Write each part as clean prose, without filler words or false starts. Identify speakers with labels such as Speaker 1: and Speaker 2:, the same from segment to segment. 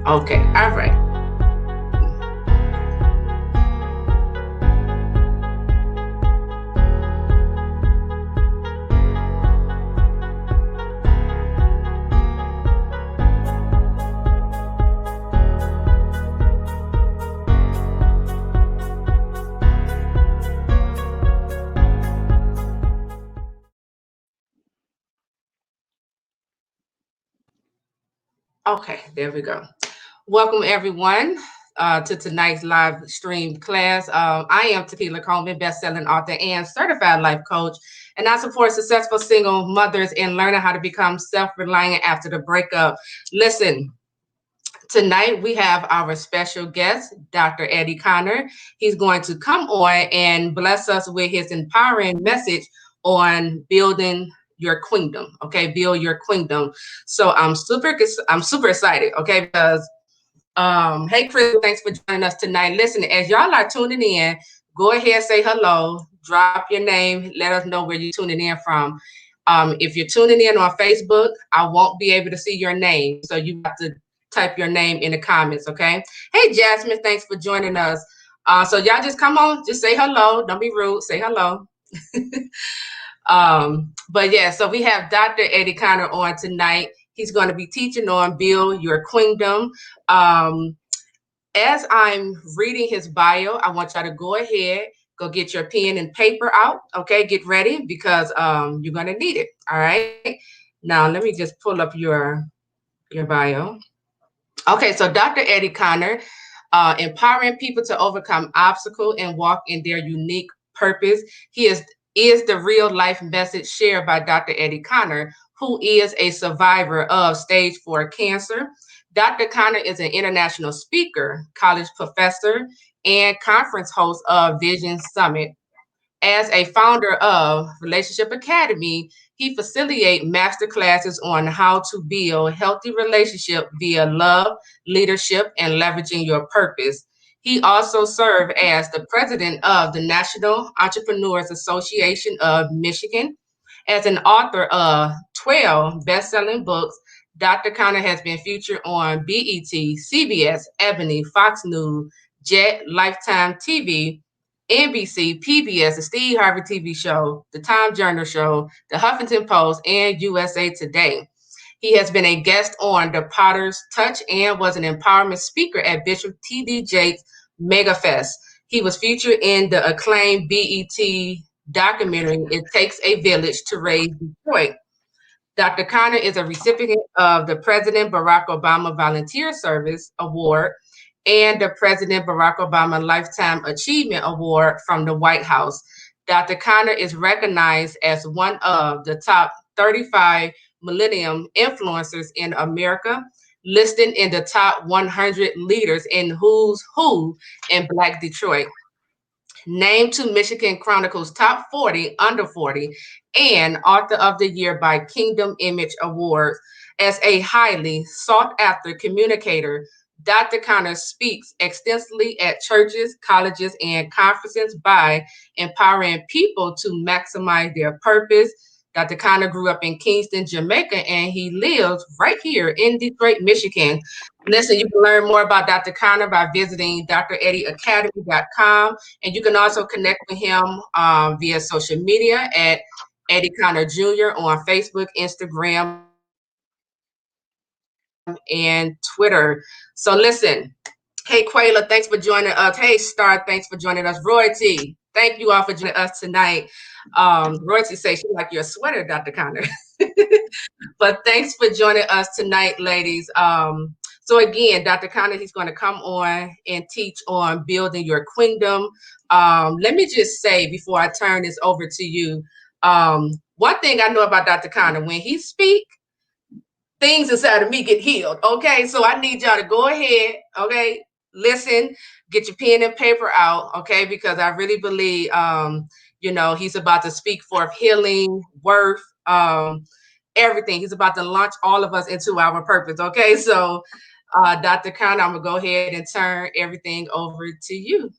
Speaker 1: Okay, all right. Okay, there we go. Welcome everyone to tonight's live stream class. I am Tequila Coleman, best-selling author and certified life coach, and I support successful single mothers in learning how to become self-reliant after the breakup. Listen, tonight we have our special guest, Dr. Eddie Connor. He's going to come on and bless us with his empowering message on building your queendom. Okay, build your queendom. So I'm super excited. Okay, because hey Chris, thanks for joining us tonight. Listen, as y'all are tuning in, go ahead, say hello, drop your name, let us know where you're tuning in from. If you're tuning in on Facebook, I won't be able to see your name, so you have to type your name in the comments, okay? Hey Jasmine, thanks for joining us. So y'all just come on, just say hello. Don't be rude, say hello. But yeah, so we have Dr. Eddie Connor on tonight. He's going to be teaching on Build Your Queendom. As I'm reading his bio, I want y'all to go ahead, go get your pen and paper out. Okay, get ready because you're gonna need it. All right. Now let me just pull up your bio. Okay, so Dr. Eddie Connor, empowering people to overcome obstacles and walk in their unique purpose. He is the real life message shared by Dr. Eddie Connor, who is a survivor of stage 4 cancer. Dr. Connor is an international speaker, college professor, and conference host of Vision Summit. As a founder of Relationship Academy, he facilitates master classes on how to build healthy relationship via love, leadership, and leveraging your purpose. He also served as the president of the National Entrepreneurs Association of Michigan. As an author of 12 best-selling books, Dr. Connor has been featured on BET, CBS, Ebony, Fox News, Jet, Lifetime TV, NBC, PBS, the Steve Harvey TV show, the Tom Joyner Show, the Huffington Post, and USA Today. He has been a guest on The Potter's Touch and was an empowerment speaker at Bishop T.D. Jakes MegaFest. He was featured in the acclaimed BET documentary, It Takes a Village to Raise Detroit. Dr. Connor is a recipient of the President Barack Obama Volunteer Service Award and the President Barack Obama Lifetime Achievement Award from the White House. Dr. Connor is recognized as one of the top 35 millennium influencers in America, listed in the top 100 leaders in Who's Who in Black Detroit, named to Michigan Chronicles Top 40 Under 40, and Author of the Year by Queendom Image Awards. As a highly sought after communicator, Dr. Connor speaks extensively at churches, colleges, and conferences by empowering people to maximize their purpose. Dr. Connor grew up in Kingston, Jamaica, and he lives right here in Detroit, Michigan. Listen, you can learn more about Dr. Connor by visiting dreddieacademy.com, and you can also connect with him via social media at Eddie Connor Jr. on Facebook, Instagram, and Twitter. So listen, hey Quayla, thanks for joining us. Hey Star, thanks for joining us. Royalty, thank you all for joining us tonight. Royalty says she like your sweater, Dr. Connor. But thanks for joining us tonight, ladies. So again, Dr. Connor, he's going to come on and teach on building your queendom. Let me just say before I turn this over to you, one thing I know about Dr. Connor, when he speaks, things inside of me get healed. Okay, so I need y'all to go ahead. Okay, listen, get your pen and paper out. Okay, because I really believe, he's about to speak forth healing, worth, everything. He's about to launch all of us into our purpose. Okay, so Dr. Connor, I'm gonna go ahead and turn everything over to you.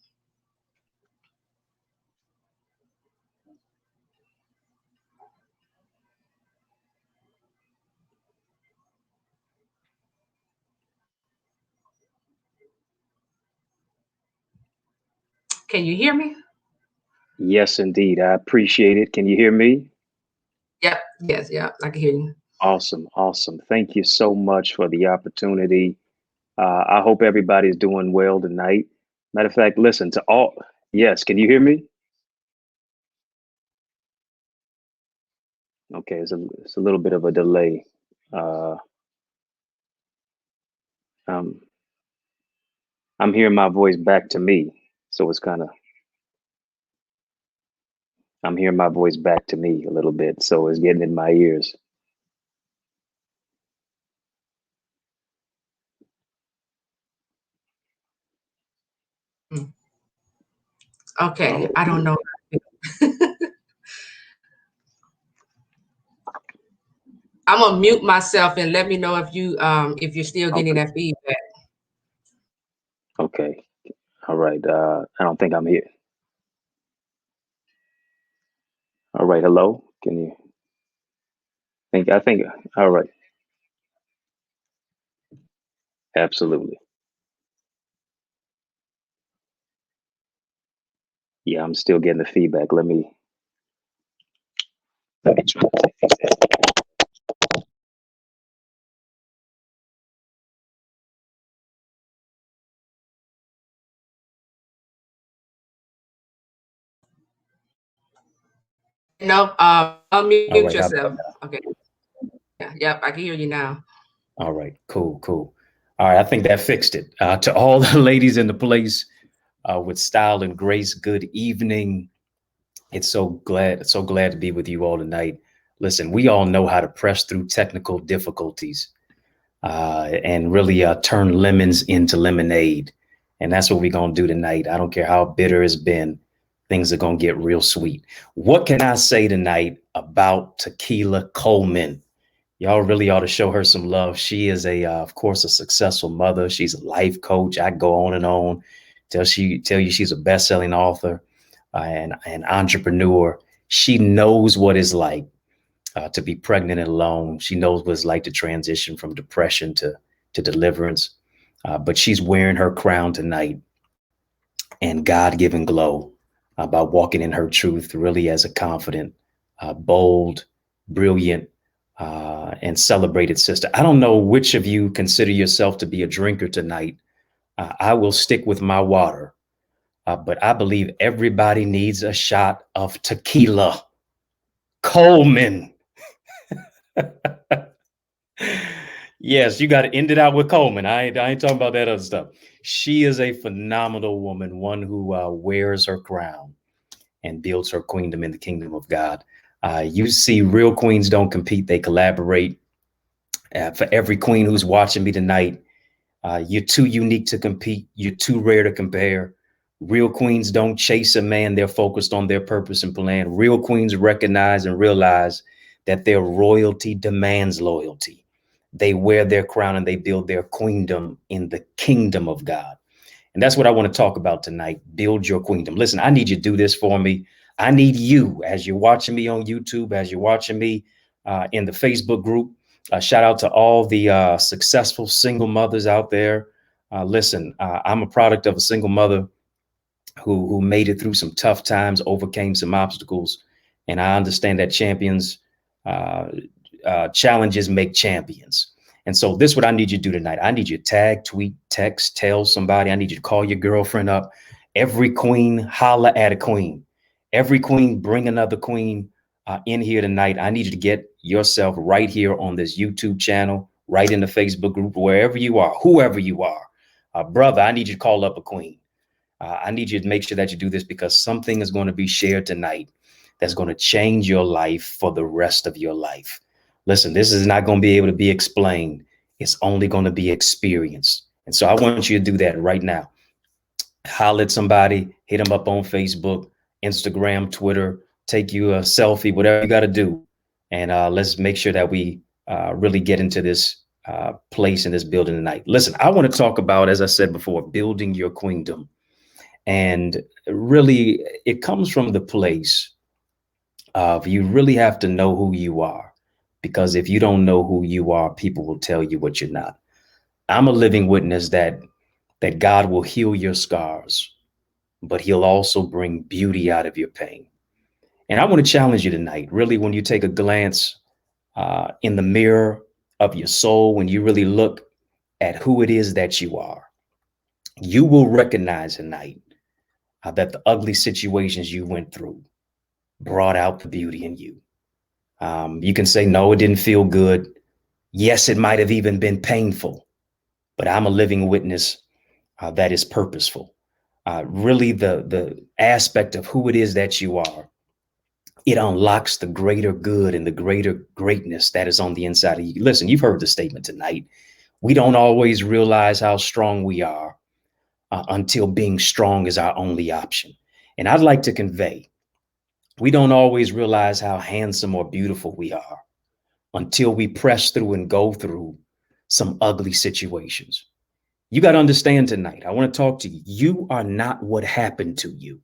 Speaker 1: Can you hear me?
Speaker 2: Yes, indeed. I appreciate it. Can you hear me?
Speaker 1: Yep. Yes. Yep. I can hear you.
Speaker 2: Awesome. Awesome. Thank you so much for the opportunity. I hope everybody's doing well tonight. Matter of fact, listen to all. Yes, can you hear me? Okay, it's a little bit of a delay. Uh, um, I'm hearing my voice back to me, so it's kind of I'm hearing my voice back to me a little bit, so it's getting in my ears.
Speaker 1: Mm.
Speaker 2: All
Speaker 1: Okay.
Speaker 2: right.
Speaker 1: I don't know. I'm gonna mute myself and let me know if you're still getting
Speaker 2: Okay.
Speaker 1: that feedback.
Speaker 2: Okay. All right. I don't think I'm here. All right. Hello. Can you think? I think. All right. Absolutely. Yeah, I'm still getting the feedback. Let me try to fix that.
Speaker 1: No, unmute
Speaker 2: All right. How
Speaker 1: yourself.
Speaker 2: about
Speaker 1: Okay.
Speaker 2: now?
Speaker 1: Yeah, yep, I can hear you now.
Speaker 2: All right. Cool. Cool. All right. I think that fixed it. To all the ladies in the place with style and grace, good evening. It's so glad to be with you all tonight. Listen, we all know how to press through technical difficulties and really turn lemons into lemonade. And that's what we're going to do tonight. I don't care how bitter it's been, things are going to get real sweet. What can I say tonight about Tequila Coleman? Y'all really ought to show her some love. She is of course, a successful mother. She's a life coach. I go on and on tell you she's a best-selling author and an entrepreneur. She knows what it's like to be pregnant and alone. She knows what it's like to transition from depression to deliverance. But she's wearing her crown tonight and God-given glow by walking in her truth, really as a confident, bold, brilliant, and celebrated sister. I don't know which of you consider yourself to be a drinker tonight. I will stick with my water, but I believe everybody needs a shot of tequila. Coleman. Yes, you got to end it out with Coleman. I ain't talking about that other stuff. She is a phenomenal woman, one who wears her crown and builds her queendom in the kingdom of God. You see, real queens don't compete, they collaborate. For every queen who's watching me tonight, you're too unique to compete. You're too rare to compare. Real queens don't chase a man. They're focused on their purpose and plan. Real queens recognize and realize that their royalty demands loyalty. They wear their crown and they build their queendom in the kingdom of God. And that's what I want to talk about tonight. Build your queendom. Listen, I need you to do this for me. I need you, as you're watching me on YouTube, as you're watching me in the Facebook group. Shout out to all the successful single mothers out there. Listen, I'm a product of a single mother who made it through some tough times, overcame some obstacles, and I understand that uh, challenges make champions. And so this is what I need you to do tonight. I need you to tag, tweet, text, tell somebody. I need you to call your girlfriend up. Every queen, holla at a queen. Every queen, bring another queen in here tonight. I need you to get yourself right here on this YouTube channel, right in the Facebook group, wherever you are, whoever you are. Brother, I need you to call up a queen. I need you to make sure that you do this because something is going to be shared tonight that's going to change your life for the rest of your life. Listen, this is not going to be able to be explained. It's only going to be experienced. And so I want you to do that right now. Holler at somebody, hit them up on Facebook, Instagram, Twitter, take you a selfie, whatever you got to do. And let's make sure that we really get into this place in this building tonight. Listen, I want to talk about, as I said before, building your queendom. And really, it comes from the place of you really have to know who you are. Because if you don't know who you are, people will tell you what you're not. I'm a living witness that God will heal your scars. but he'll also bring beauty out of your pain. And I want to challenge you tonight, really, when you take a glance in the mirror of your soul, when you really look at who it is that you are, you will recognize tonight that the ugly situations you went through brought out the beauty in you. You can say, no, it didn't feel good. Yes, it might have even been painful, but I'm a living witness that is purposeful. Really, the aspect of who it is that you are, it unlocks the greater good and the greater greatness that is on the inside of you. Listen, you've heard the statement tonight. We don't always realize how strong we are until being strong is our only option. And I'd like to convey, we don't always realize how handsome or beautiful we are until we press through and go through some ugly situations. You got to understand tonight, I want to talk to you. You are not what happened to you.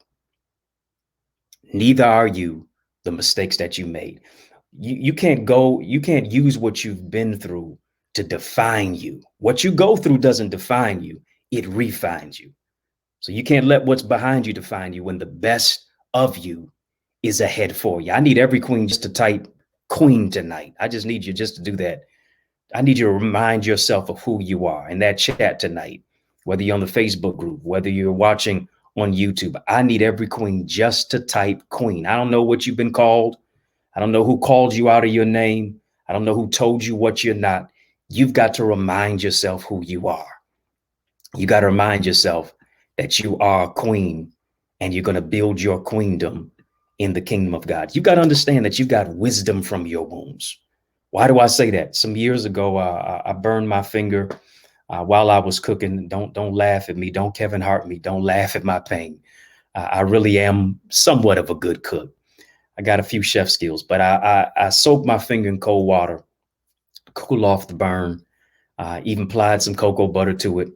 Speaker 2: Neither are you the mistakes that you made. You can't use what you've been through to define you. What you go through doesn't define you, it refines you. So you can't let what's behind you define you when the best of you is ahead for you. I need every queen just to type queen tonight. I just need you just to do that. I need you to remind yourself of who you are in that chat tonight, whether you're on the Facebook group, whether you're watching on YouTube. I need every queen just to type queen. I don't know what you've been called. I don't know who called you out of your name. I don't know who told you what you're not. You've got to remind yourself who you are. You got to remind yourself that you are a queen and you're going to build your queendom in the kingdom of God. You got to understand that you got wisdom from your wounds. Why do I say that? Some years ago, I burned my finger while I was cooking. Don't laugh at me. Don't Kevin Hart me. Don't laugh at my pain. I really am somewhat of a good cook. I got a few chef skills, but I soaked my finger in cold water, cool off the burn, even applied some cocoa butter to it.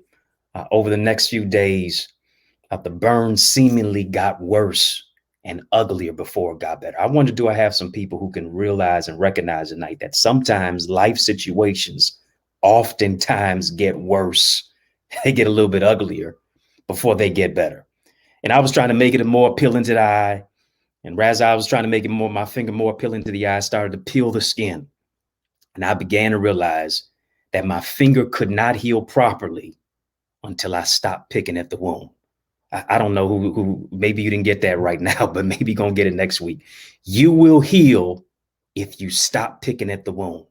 Speaker 2: Over the next few days, the burn seemingly got worse and uglier before it got better. I wonder, do I have some people who can realize and recognize tonight that sometimes life situations oftentimes get worse. They get a little bit uglier before they get better. And I was trying to make it more appealing to the eye. And as I was trying to make it more, my finger more appealing to the eye, I started to peel the skin. And I began to realize that my finger could not heal properly until I stopped picking at the wound. I don't know who, maybe you didn't get that right now, but maybe you're going to get it next week. You will heal if you stop picking at the wound.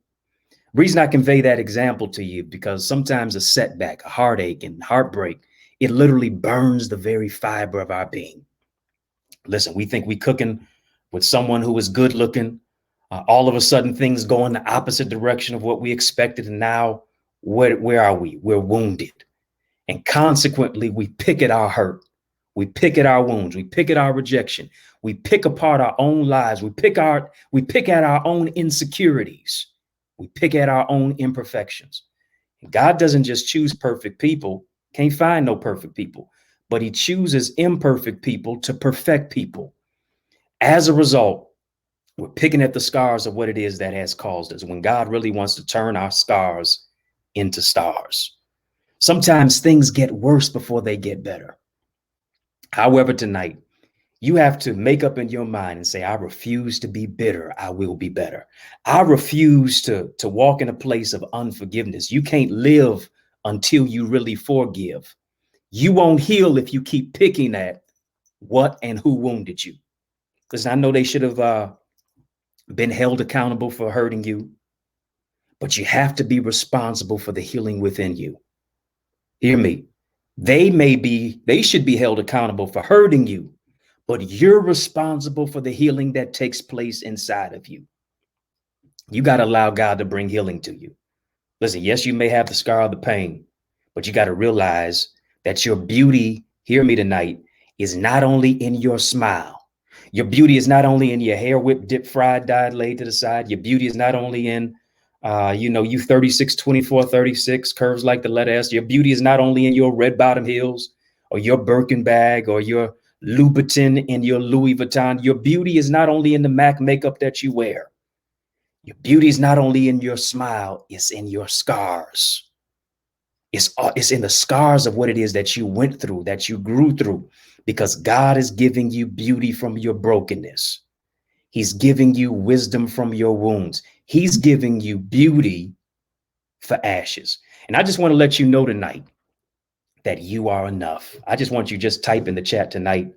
Speaker 2: Reason I convey that example to you, because sometimes a setback, a heartache and heartbreak, it literally burns the very fiber of our being. Listen, we think we cooking with someone who is good looking. All of a sudden, things go in the opposite direction of what we expected. And now where are we? We're wounded. And consequently, we pick at our hurt. We pick at our wounds. We pick at our rejection. We pick apart our own lives. We pick at our own insecurities. We pick at our own imperfections. God doesn't just choose perfect people. Can't find no perfect people, but he chooses imperfect people to perfect people. As a result, we're picking at the scars of what it is that has caused us when God really wants to turn our scars into stars. Sometimes things get worse before they get better. However, tonight, you have to make up in your mind and say, I refuse to be bitter. I will be better. I refuse to walk in a place of unforgiveness. You can't live until you really forgive. You won't heal if you keep picking at what and who wounded you. Because I know they should have been held accountable for hurting you, but you have to be responsible for the healing within you. Hear me. They should be held accountable for hurting you, but you're responsible for the healing that takes place inside of you. You got to allow God to bring healing to you. Listen, yes, you may have the scar of the pain, but you got to realize that your beauty, hear me tonight, is not only in your smile. Your beauty is not only in your hair whipped, dipped, fried, dyed, laid to the side. Your beauty is not only in, you 36, 24, 36, curves like the letter S. Your beauty is not only in your red bottom heels or your Birkin bag or your Louboutin and your Louis Vuitton. Your beauty is not only in the MAC makeup that you wear. Your beauty is not only in your smile, it's in your scars. It's in the scars of what it is that you went through, that you grew through, because God is giving you beauty from your brokenness. He's giving you wisdom from your wounds. He's giving you beauty for ashes. And I just want to let you know tonight that you are enough. I just want you just type in the chat tonight.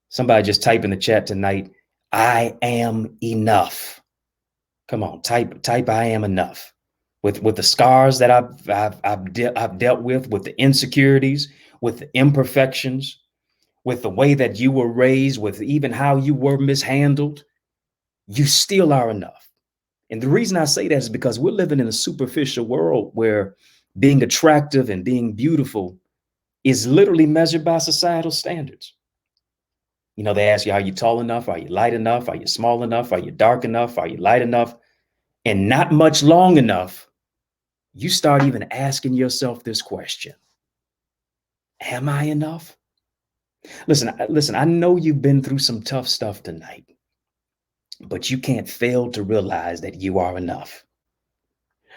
Speaker 2: Somebody just type in the chat tonight, I am enough. Come on, type I am enough. With the scars that I've dealt with the insecurities, with the imperfections, with the way that you were raised, with even how you were mishandled, you still are enough. And the reason I say that is because we're living in a superficial world where being attractive and being beautiful is literally measured by societal standards. You know, they ask you, are you tall enough? Are you light enough? Are you small enough? Are you dark enough? Are you light enough? And not much long enough, you start even asking yourself this question. Am I enough? Listen, I know you've been through some tough stuff tonight, but you can't fail to realize that you are enough.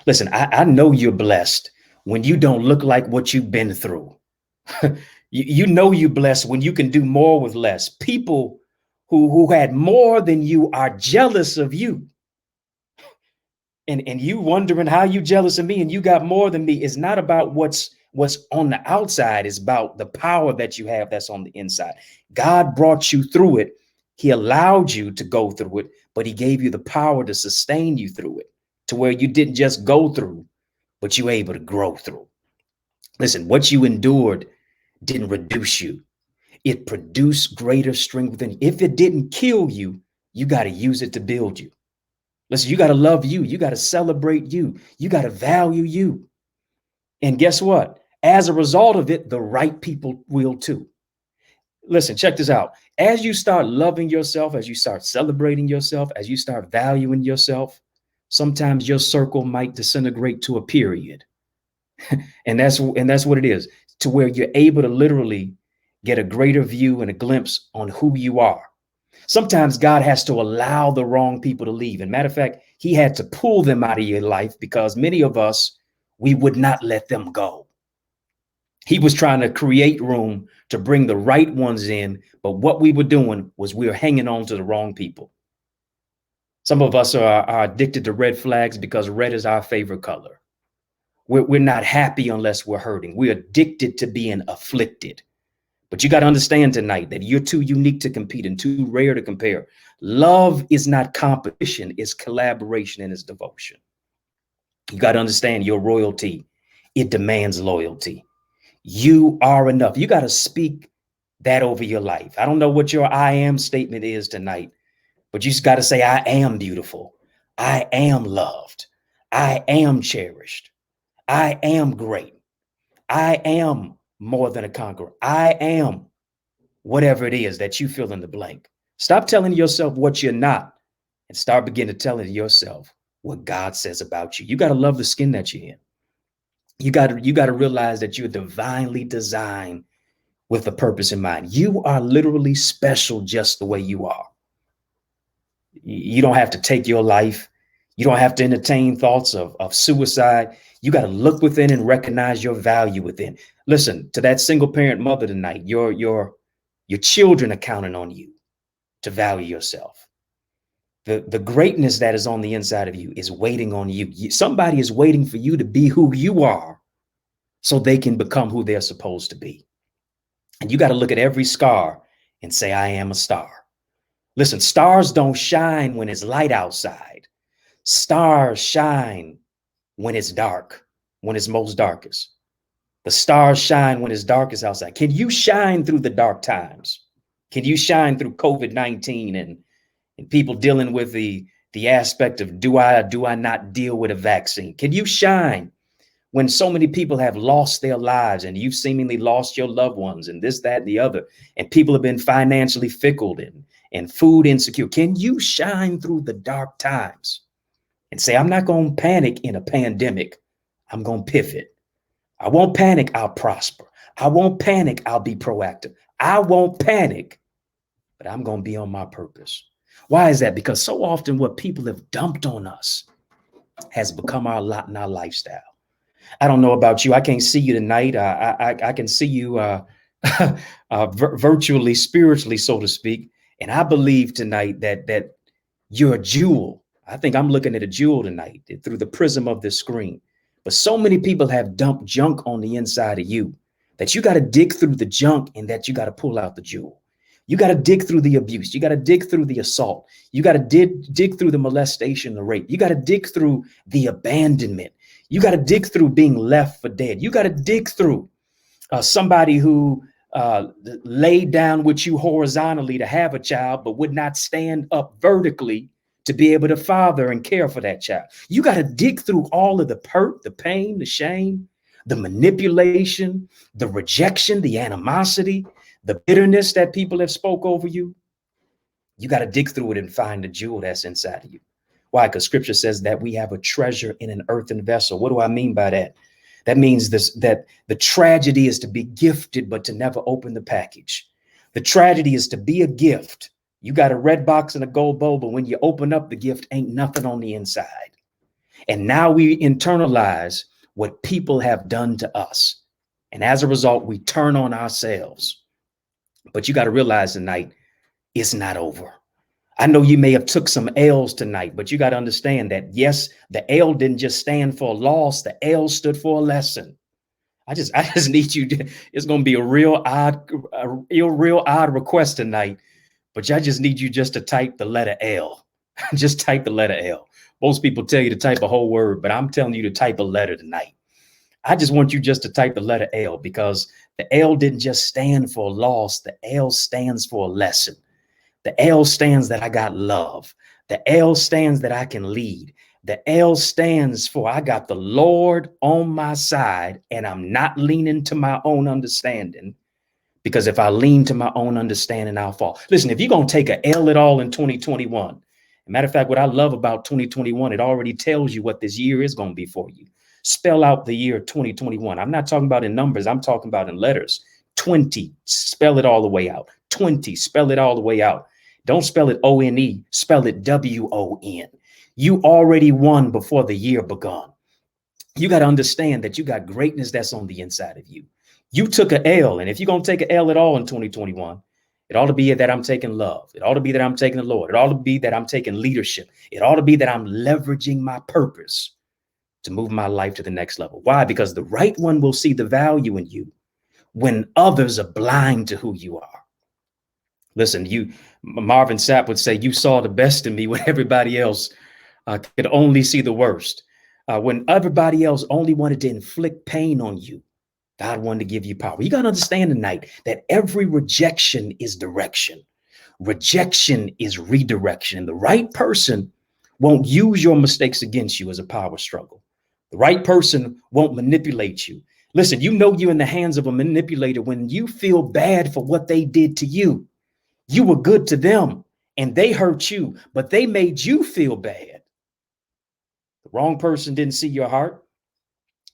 Speaker 2: Listen, I know you're blessed when you don't look like what you've been through. You know you're blessed when you can do more with less. People who had more than you are jealous of you. And you wondering how you jealous of me and you got more than me. Is not about what's on the outside. It's about the power that you have that's on the inside. God brought you through it. He allowed you to go through it, but he gave you the power to sustain you through it, to where you didn't just go through, but you were able to grow through. Listen, what you endured didn't reduce you. It produced greater strength within you. If it didn't kill you, you got to use it to build you. Listen, you got to love you. You got to celebrate you. You got to value you. And guess what? As a result of it, the right people will too. Listen, check this out. As you start loving yourself, as you start celebrating yourself, as you start valuing yourself, sometimes your circle might disintegrate to a period. And that's what it is, to where you're able to literally get a greater view and a glimpse on who you are. Sometimes God has to allow the wrong people to leave. And matter of fact, he had to pull them out of your life because many of us, we would not let them go. He was trying to create room to bring the right ones in. But what we were doing was we were hanging on to the wrong people. Some of us are addicted to red flags because red is our favorite color. We're not happy unless we're hurting. We're addicted to being afflicted. But you got to understand tonight that you're too unique to compete and too rare to compare. Love is not competition, it's collaboration and it's devotion. You got to understand your royalty. It demands loyalty. You are enough. You got to speak that over your life. I don't know what your I am statement is tonight, but you just got to say, I am beautiful. I am loved. I am cherished. I am great. I am more than a conqueror. I am whatever it is that you fill in the blank. Stop telling yourself what you're not and start beginning to tell yourself what God says about you. You got to love the skin that you're in. You got to realize that you're divinely designed with a purpose in mind. You are literally special just the way you are. You don't have to take your life. You don't have to entertain thoughts of suicide. You got to look within and recognize your value within. Listen to that single parent mother tonight. Your children are counting on you to value yourself. The greatness that is on the inside of you is waiting on you. Somebody is waiting for you to be who you are so they can become who they're supposed to be. And you got to look at every scar and say, I am a star. Listen, stars don't shine when it's light outside. Stars shine when it's dark, when it's most darkest. The stars shine when it's darkest outside. Can you shine through the dark times? Can you shine through COVID-19 and people dealing with the aspect of do I or do I not deal with a vaccine? Can you shine when so many people have lost their lives and you've seemingly lost your loved ones and this, that, and the other, and people have been financially fickle and food insecure? Can you shine through the dark times and say, I'm not going to panic in a pandemic. I'm going to pivot. I won't panic. I'll prosper. I won't panic. I'll be proactive. I won't panic, but I'm going to be on my purpose. Why is that? Because so often what people have dumped on us has become our lot and our lifestyle. I don't know about you. I can't see you tonight. I can see you virtually, spiritually, so to speak. And I believe tonight that you're a jewel. I think I'm looking at a jewel tonight through the prism of this screen. But so many people have dumped junk on the inside of you that you got to dig through the junk and that you got to pull out the jewel. You got to dig through the abuse. You got to dig through the assault. You got to dig through the molestation, the rape. You got to dig through the abandonment. You got to dig through being left for dead. You got to dig through somebody who laid down with you horizontally to have a child, but would not stand up vertically to be able to father and care for that child. You got to dig through all of the hurt, the pain, the shame, the manipulation, the rejection, the animosity, the bitterness that people have spoke over you. You got to dig through it and find the jewel that's inside of you. Why? Because scripture says that we have a treasure in an earthen vessel. What do I mean by that? That means that the tragedy is to be gifted, but to never open the package. The tragedy is to be a gift. You got a red box and a gold bowl, but when you open up the gift, ain't nothing on the inside. And now we internalize what people have done to us. And as a result, we turn on ourselves. But you got to realize tonight, it's not over. I know you may have took some L's tonight, but you got to understand that, yes, the L didn't just stand for a loss. The L stood for a lesson. I just need you to, it's going to be a real odd request tonight, but I just need you just to type the letter L. Just type the letter L. Most people tell you to type a whole word, but I'm telling you to type a letter tonight. I just want you just to type the letter L, because the L didn't just stand for a loss. The L stands for a lesson. The L stands that I got love. The L stands that I can lead. The L stands for I got the Lord on my side, and I'm not leaning to my own understanding, because if I lean to my own understanding, I'll fall. Listen, if you're going to take an L at all in 2021, matter of fact, what I love about 2021, it already tells you what this year is going to be for you. Spell out the year 2021. I'm not talking about in numbers. I'm talking about in letters. 20, spell it all the way out. 20, spell it all the way out. Don't spell it O-N-E, spell it W-O-N. You already won before the year begun. You got to understand that you got greatness that's on the inside of you. You took an L, and if you're going to take an L at all in 2021, it ought to be that I'm taking love. It ought to be that I'm taking the Lord. It ought to be that I'm taking leadership. It ought to be that I'm leveraging my purpose to move my life to the next level. Why? Because the right one will see the value in you when others are blind to who you are. Listen, Marvin Sapp would say, you saw the best in me when everybody else could only see the worst. When everybody else only wanted to inflict pain on you, God wanted to give you power. You got to understand tonight that every rejection is direction. Rejection is redirection. And the right person won't use your mistakes against you as a power struggle. The right person won't manipulate you. Listen, you know you're in the hands of a manipulator when you feel bad for what they did to you. You were good to them and they hurt you, but they made you feel bad. The wrong person didn't see your heart.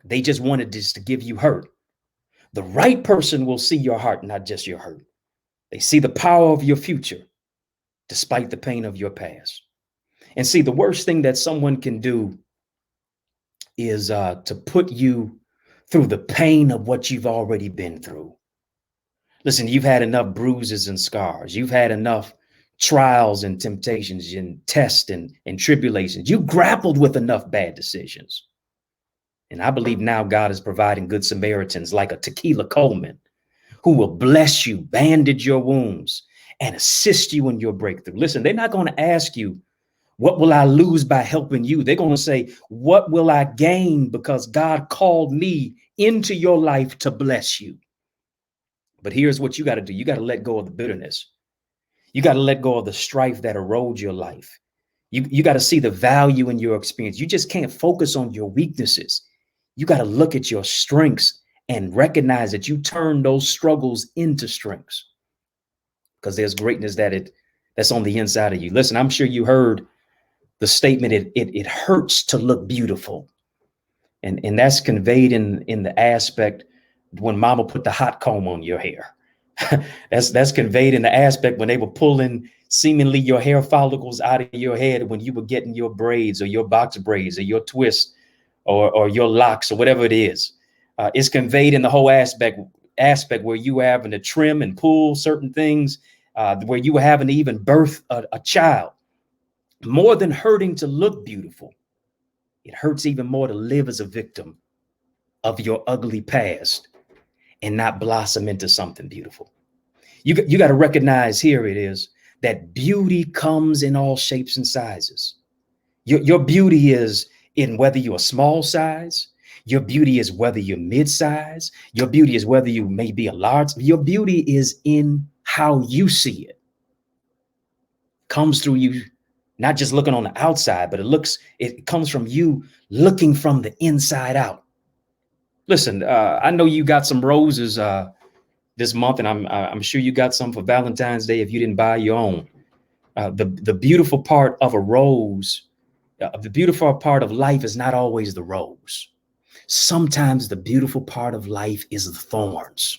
Speaker 2: They just wanted this to give you hurt. The right person will see your heart, not just your hurt. They see the power of your future, despite the pain of your past. And see, the worst thing that someone can do is to put you through the pain of what you've already been through. Listen, you've had enough bruises and scars. You've had enough trials and temptations and tests and tribulations. You grappled with enough bad decisions. And I believe now God is providing good Samaritans like a Tequila Coleman who will bless you, bandage your wounds, and assist you in your breakthrough. Listen, they're not going to ask you, what will I lose by helping you? They're going to say, what will I gain because God called me into your life to bless you? But here's what you got to do. You got to let go of the bitterness. You got to let go of the strife that erodes your life. You got to see the value in your experience. You just can't focus on your weaknesses. You got to look at your strengths and recognize that you turn those struggles into strengths, because there's greatness that's on the inside of you. Listen, I'm sure you heard the statement, it hurts to look beautiful. And that's conveyed in the aspect when mama put the hot comb on your hair. that's conveyed in the aspect when they were pulling seemingly your hair follicles out of your head when you were getting your braids or your box braids or your twists or your locks or whatever it is. It's conveyed in the whole aspect where you having to trim and pull certain things, where you were having to even birth a child. More than hurting to look beautiful, it hurts even more to live as a victim of your ugly past and not blossom into something beautiful. You got to recognize, here it is, that beauty comes in all shapes and sizes. Your beauty is in whether you're a small size. Your beauty is whether you're mid-size. Your beauty is whether you may be a large. Your beauty is in how you see it. Comes through you, not just looking on the outside, but it comes from you looking from the inside out. Listen, I know you got some roses this month, and I'm sure you got some for Valentine's Day if you didn't buy your own. The beautiful part of a rose, the beautiful part of life is not always the rose. Sometimes the beautiful part of life is the thorns.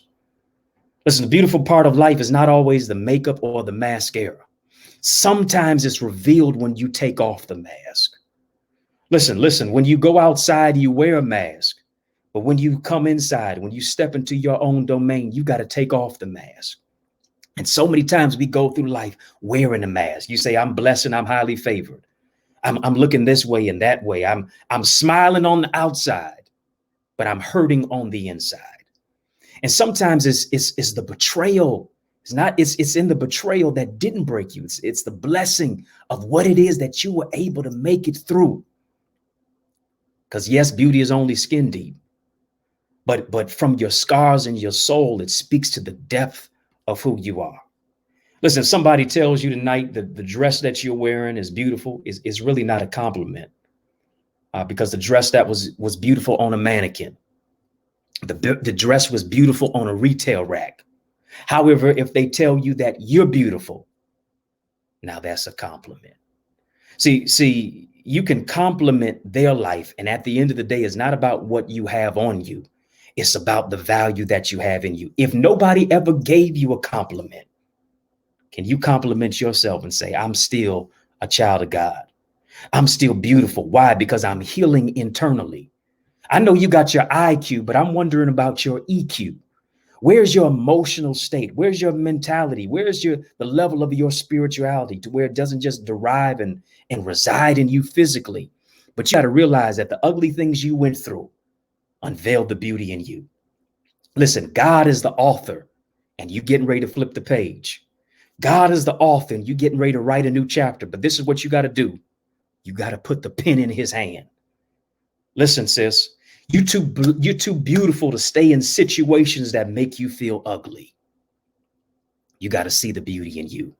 Speaker 2: Listen, the beautiful part of life is not always the makeup or the mascara. Sometimes it's revealed when you take off the mask. Listen, when you go outside, you wear a mask. But when you come inside, when you step into your own domain, you got to take off the mask. And so many times we go through life wearing a mask. You say, I'm blessed and I'm highly favored. I'm looking this way and that way. I'm smiling on the outside, but I'm hurting on the inside. And sometimes it's the betrayal. It's in the betrayal that didn't break you. It's the blessing of what it is that you were able to make it through. Because yes, beauty is only skin deep. But from your scars and your soul, it speaks to the depth of who you are. Listen, if somebody tells you tonight that the dress that you're wearing is beautiful, is really not a compliment, because the dress that was beautiful on a mannequin, the dress was beautiful on a retail rack. However, if they tell you that you're beautiful, now that's a compliment. See, you can compliment their life, and at the end of the day, it's not about what you have on you. It's about the value that you have in you. If nobody ever gave you a compliment, can you compliment yourself and say, I'm still a child of God? I'm still beautiful. Why? Because I'm healing internally. I know you got your IQ, but I'm wondering about your EQ. Where's your emotional state? Where's your mentality? Where's the level of your spirituality, to where it doesn't just derive and reside in you physically? But you got to realize that the ugly things you went through unveiled the beauty in you. Listen, God is the author and you getting ready to flip the page. God is the author and you getting ready to write a new chapter. But this is what you got to do. You got to put the pen in his hand. Listen, sis, you're too beautiful to stay in situations that make you feel ugly. You got to see the beauty in you,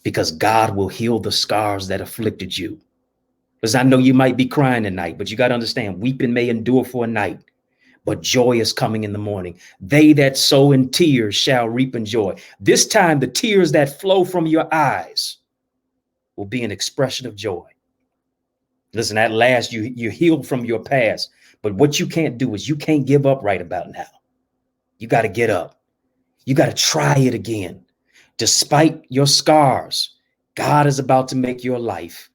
Speaker 2: because God will heal the scars that afflicted you. Because I know you might be crying tonight, but you got to understand, weeping may endure for a night, but joy is coming in the morning. They that sow in tears shall reap in joy. This time, the tears that flow from your eyes will be an expression of joy. Listen, at last you healed from your past, but what you can't do is you can't give up right about now. You got to get up. You got to try it again. Despite your scars, God is about to make your life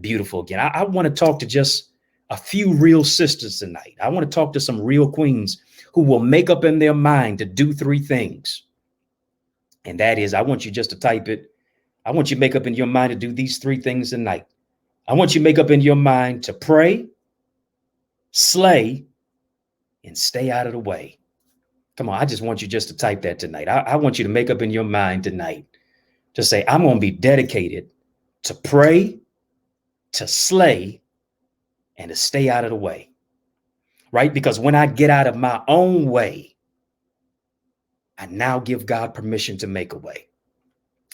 Speaker 2: beautiful again. I want to talk to just a few real sisters tonight. I want to talk to some real queens who will make up in their mind to do 3 things. And that is, I want you just to type it. I want you to make up in your mind to do these 3 things tonight. I want you to make up in your mind to pray, slay, and stay out of the way. Come on, I just want you just to type that tonight. I want you to make up in your mind tonight to say, I'm going to be dedicated to pray, to slay, and to stay out of the way. Right? Because when I get out of my own way, I now give God permission to make a way.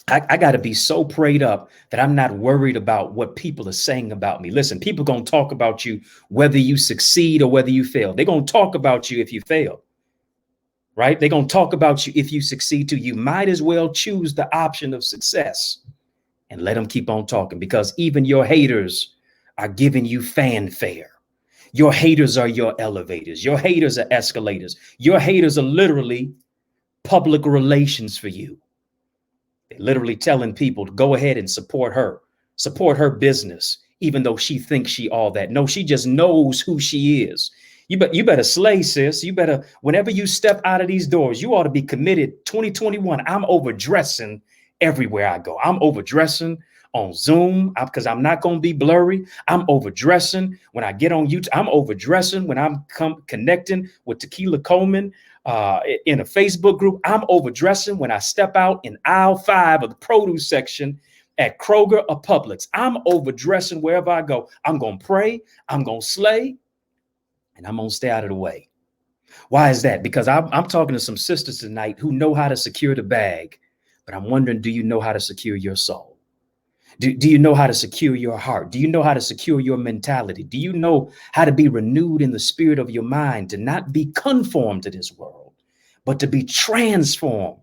Speaker 2: I got to be so prayed up that I'm not worried about what people are saying about me. Listen, people going to talk about you whether you succeed or whether you fail. They're going to talk about you if you fail. Right? They're going to talk about you if you succeed too. You might as well choose the option of success and let them keep on talking, because even your haters are giving you fanfare. Your haters are your elevators. Your haters are escalators. Your haters are literally public relations for you. They're literally telling people to go ahead and support her business, even though she thinks she all that. No, she just knows who she is. You better slay, sis. You better, whenever you step out of these doors, you ought to be committed. 2021, I'm overdressing everywhere I go. I'm overdressing on Zoom because I'm not going to be blurry. I'm overdressing when I get on YouTube. I'm overdressing when I'm connecting with Tequila Coleman in a Facebook group. I'm overdressing when I step out in aisle 5 of the produce section at Kroger or Publix. I'm overdressing wherever I go. I'm going to pray. I'm going to slay. And I'm going to stay out of the way. Why is that? Because I'm talking to some sisters tonight who know how to secure the bag. But I'm wondering, do you know how to secure your soul? Do you know how to secure your heart? Do you know how to secure your mentality? Do you know how to be renewed in the spirit of your mind, to not be conformed to this world, but to be transformed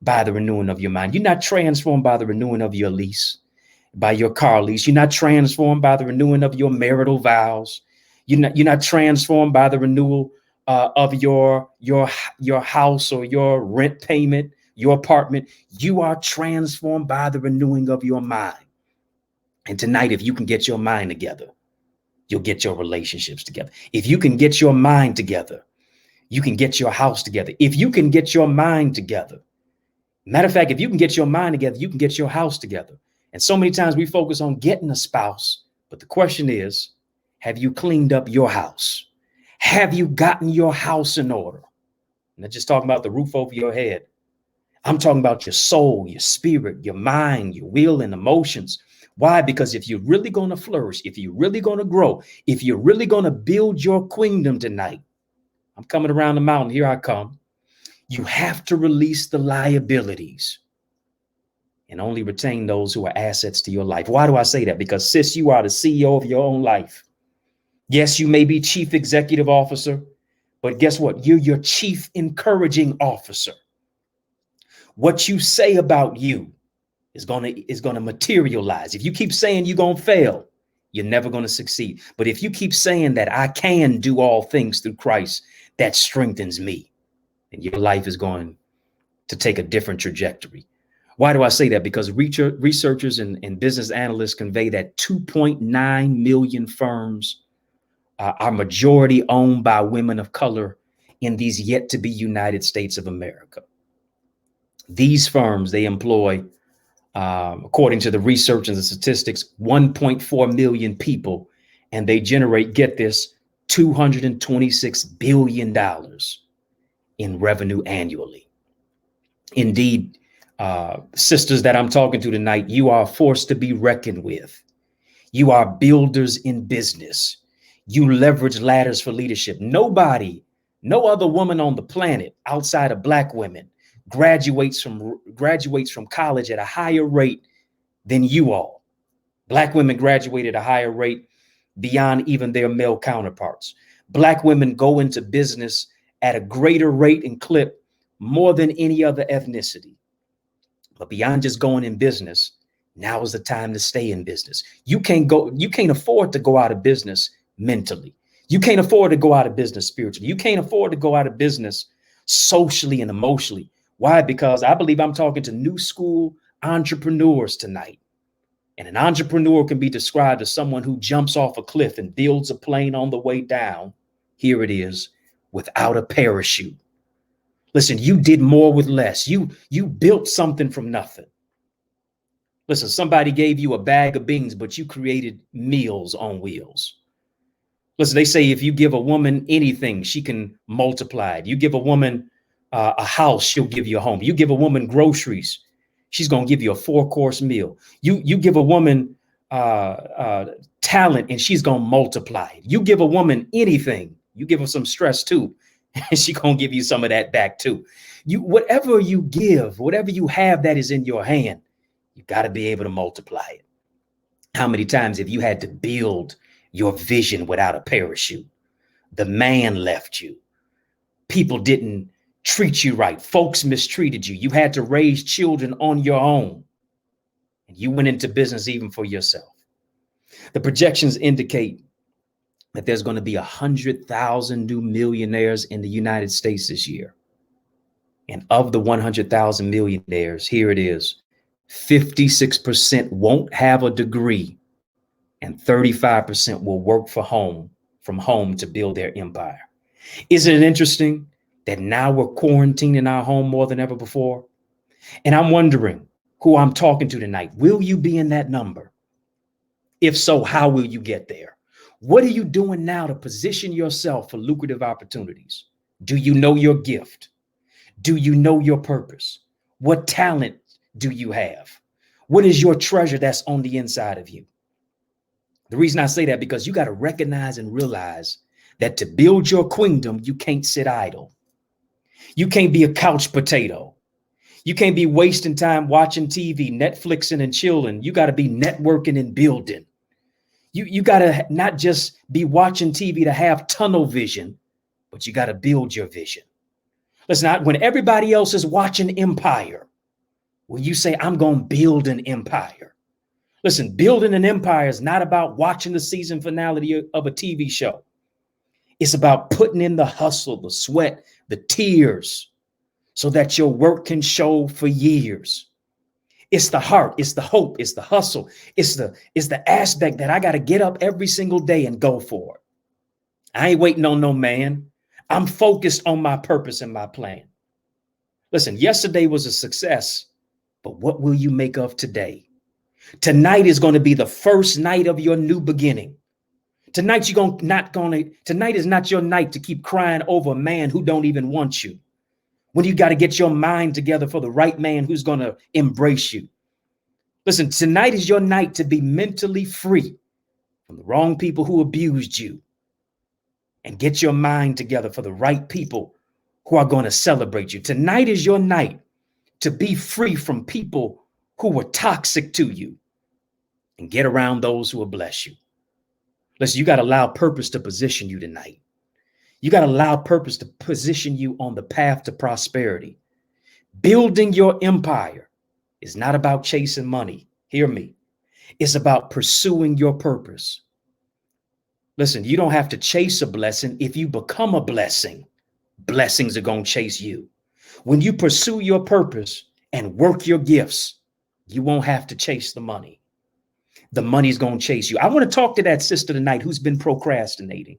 Speaker 2: by the renewing of your mind? You're not transformed by the renewing of your lease, by your car lease. You're not transformed by the renewing of your marital vows. You're not transformed by the renewal of your house or your rent payment, your apartment. You are transformed by the renewing of your mind. And tonight, if you can get your mind together, you'll get your relationships together. If you can get your mind together, you can get your house together. If you can get your mind together, matter of fact, if you can get your mind together, you can get your house together. And so many times we focus on getting a spouse, but the question is, have you cleaned up your house? Have you gotten your house in order? I'm not just talking about the roof over your head. I'm talking about your soul, your spirit, your mind, your will and emotions. Why? Because if you're really going to flourish, if you're really going to grow, if you're really going to build your queendom tonight, I'm coming around the mountain. Here I come. You have to release the liabilities and only retain those who are assets to your life. Why do I say that? Because, sis, you are the CEO of your own life. Yes, you may be chief executive officer, but guess what? You're your chief encouraging officer. What you say about you is gonna materialize. If you keep saying you're gonna fail, you're never gonna succeed. But if you keep saying that I can do all things through Christ that strengthens me, then your life is going to take a different trajectory. Why do I say that? Because researchers and business analysts convey that 2.9 million firms are majority owned by women of color in these yet to be United States of America. These firms, they employ, according to the research and the statistics, 1.4 million people, and they generate, get this, $226 billion in revenue annually. Indeed, sisters that I'm talking to tonight, you are a force to be reckoned with. You are builders in business. You leverage ladders for leadership. Nobody, no other woman on the planet outside of Black women graduates from college at a higher rate than you all. Black women graduate at a higher rate beyond even their male counterparts. Black women go into business at a greater rate and clip more than any other ethnicity. But beyond just going in business, now is the time to stay in business. You can't afford to go out of business mentally. You can't afford to go out of business spiritually. You can't afford to go out of business socially and emotionally. Why? Because I believe I'm talking to new school entrepreneurs tonight. And an entrepreneur can be described as someone who jumps off a cliff and builds a plane on the way down. Here it is, without a parachute. Listen, you did more with less. You built something from nothing. Listen, somebody gave you a bag of beans, but you created meals on wheels. Listen, they say if you give a woman anything, she can multiply it. You give a woman a house, she'll give you a home. You give a woman groceries, she's going to give you a 4-course meal. You give a woman talent, and she's going to multiply it. You give a woman anything, you give her some stress too, and she's going to give you some of that back too. Whatever you give, whatever you have that is in your hand, you got to be able to multiply it. How many times have you had to build your vision without a parachute? The man left you. People didn't treat you right. Folks mistreated you. You had to raise children on your own. And you went into business even for yourself. The projections indicate that there's going to be 100,000 new millionaires in the United States this year. And of the 100,000 millionaires, here it is, 56% won't have a degree and 35% will work from home to build their empire. Isn't it interesting that now we're quarantining our home more than ever before? And I'm wondering who I'm talking to tonight. Will you be in that number? If so, how will you get there? What are you doing now to position yourself for lucrative opportunities? Do you know your gift? Do you know your purpose? What talent do you have? What is your treasure that's on the inside of you? The reason I say that, because you got to recognize and realize that to build your queendom, you can't sit idle. You can't be a couch potato. You can't be wasting time watching TV, Netflixing and chilling. You got to be networking and building. You got to not just be watching TV to have tunnel vision, but you got to build your vision. Listen, when everybody else is watching Empire, will you say, I'm going to build an empire? Listen, building an empire is not about watching the season finale of a TV show. It's about putting in the hustle, the sweat, the tears, so that your work can show for years. It's the heart, it's the hope, it's the hustle, it's the aspect that I got to get up every single day and go for it. I ain't waiting on no man. I'm focused on my purpose and my plan. Listen, yesterday was a success, but what will you make of today? Tonight is going to be the first night of your new beginning. Tonight is not your night to keep crying over a man who don't even want you. When you got to get your mind together for the right man who's going to embrace you. Listen, tonight is your night to be mentally free from the wrong people who abused you, and get your mind together for the right people who are going to celebrate you. Tonight is your night to be free from people who were toxic to you, and get around those who will bless you. Listen, you got to allow purpose to position you tonight. You got to allow purpose to position you on the path to prosperity. Building your empire is not about chasing money. Hear me. It's about pursuing your purpose. Listen, you don't have to chase a blessing. If you become a blessing, blessings are going to chase you. When you pursue your purpose and work your gifts, you won't have to chase the money. The money's going to chase you. I want to talk to that sister tonight who's been procrastinating.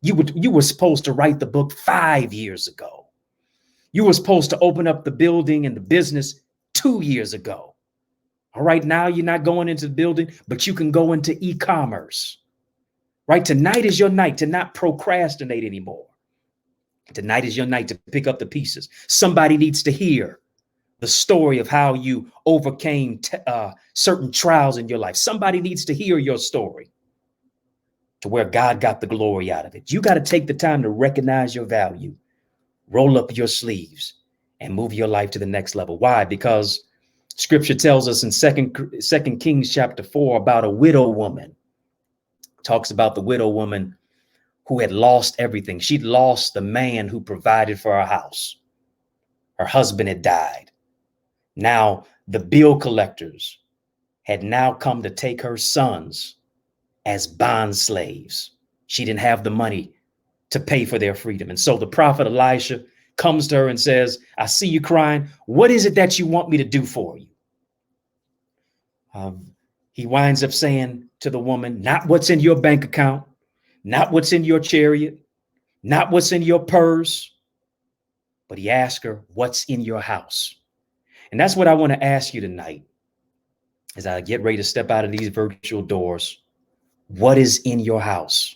Speaker 2: You were supposed to write the book 5 years ago. You were supposed to open up the building and the business 2 years ago. All right, now you're not going into the building, but you can go into e-commerce. Right? Tonight is your night to not procrastinate anymore. Tonight is your night to pick up the pieces. Somebody needs to hear the story of how you overcame certain trials in your life. Somebody needs to hear your story to where God got the glory out of it. You got to take the time to recognize your value, roll up your sleeves, and move your life to the next level. Why? Because scripture tells us in Second Kings chapter 4 about a widow woman. Talks about the widow woman who had lost everything. She'd lost the man who provided for her house. Her husband had died. Now the bill collectors had now come to take her sons as bond slaves. She didn't have the money to pay for their freedom. And so the prophet Elisha comes to her and says, I see you crying. What is it that you want me to do for you? He winds up saying to the woman, not what's in your bank account, not what's in your chariot, not what's in your purse, but he asked her, what's in your house? And that's what I want to ask you tonight as I get ready to step out of these virtual doors. What is in your house?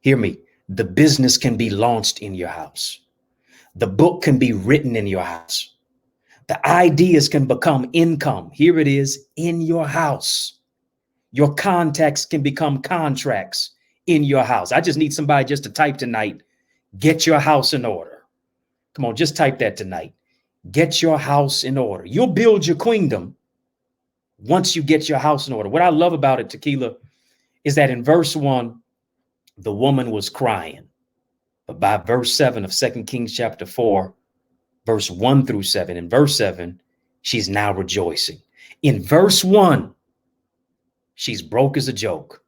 Speaker 2: Hear me. The business can be launched in your house. The book can be written in your house. The ideas can become income. Here it is, in your house. Your contacts can become contracts in your house. I just need somebody just to type tonight, get your house in order. Come on, just type that tonight. Get your house in order. You'll build your queendom once you get your house in order. What I love about it, Tequila, is that in verse 1, the woman was crying. But by verse 7 of 2 Kings chapter 4, verse 1 through 7, in verse 7, she's now rejoicing. In verse 1, she's broke as a joke.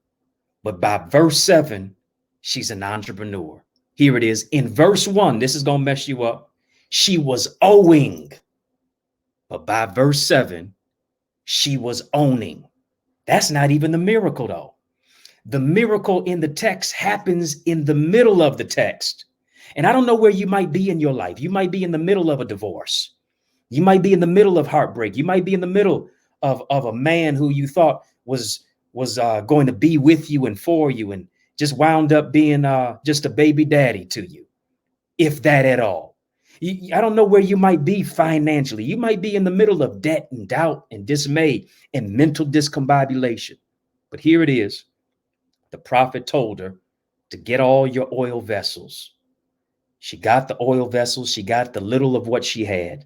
Speaker 2: But by verse 7, she's an entrepreneur. Here it is. In verse 1, this is going to mess you up. She was owing. But by verse 7, she was owning. That's not even the miracle, though. The miracle in the text happens in the middle of the text. And I don't know where you might be in your life. You might be in the middle of a divorce. You might be in the middle of heartbreak. You might be in the middle of a man who you thought was going to be with you and for you, and just wound up being just a baby daddy to you, if that at all. I don't know where you might be financially. You might be in the middle of debt and doubt and dismay and mental discombobulation. But here it is. The prophet told her to get all your oil vessels. She got the oil vessels. She got the little of what she had.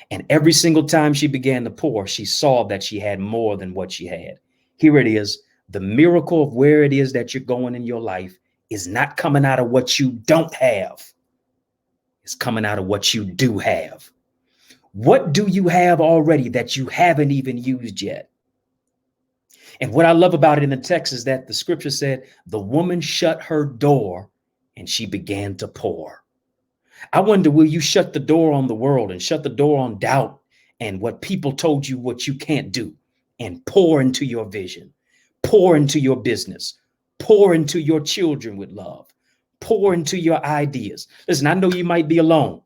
Speaker 2: And every single time she began to pour, she saw that she had more than what she had. Here it is. The miracle of where it is that you're going in your life is not coming out of what you don't have. It's coming out of what you do have. What do you have already that you haven't even used yet? And what I love about it in the text is that the scripture said the woman shut her door and she began to pour. I wonder, will you shut the door on the world and shut the door on doubt and what people told you what you can't do, and pour into your vision, pour into your business, pour into your children with love, pour into your ideas? Listen, I know you might be alone.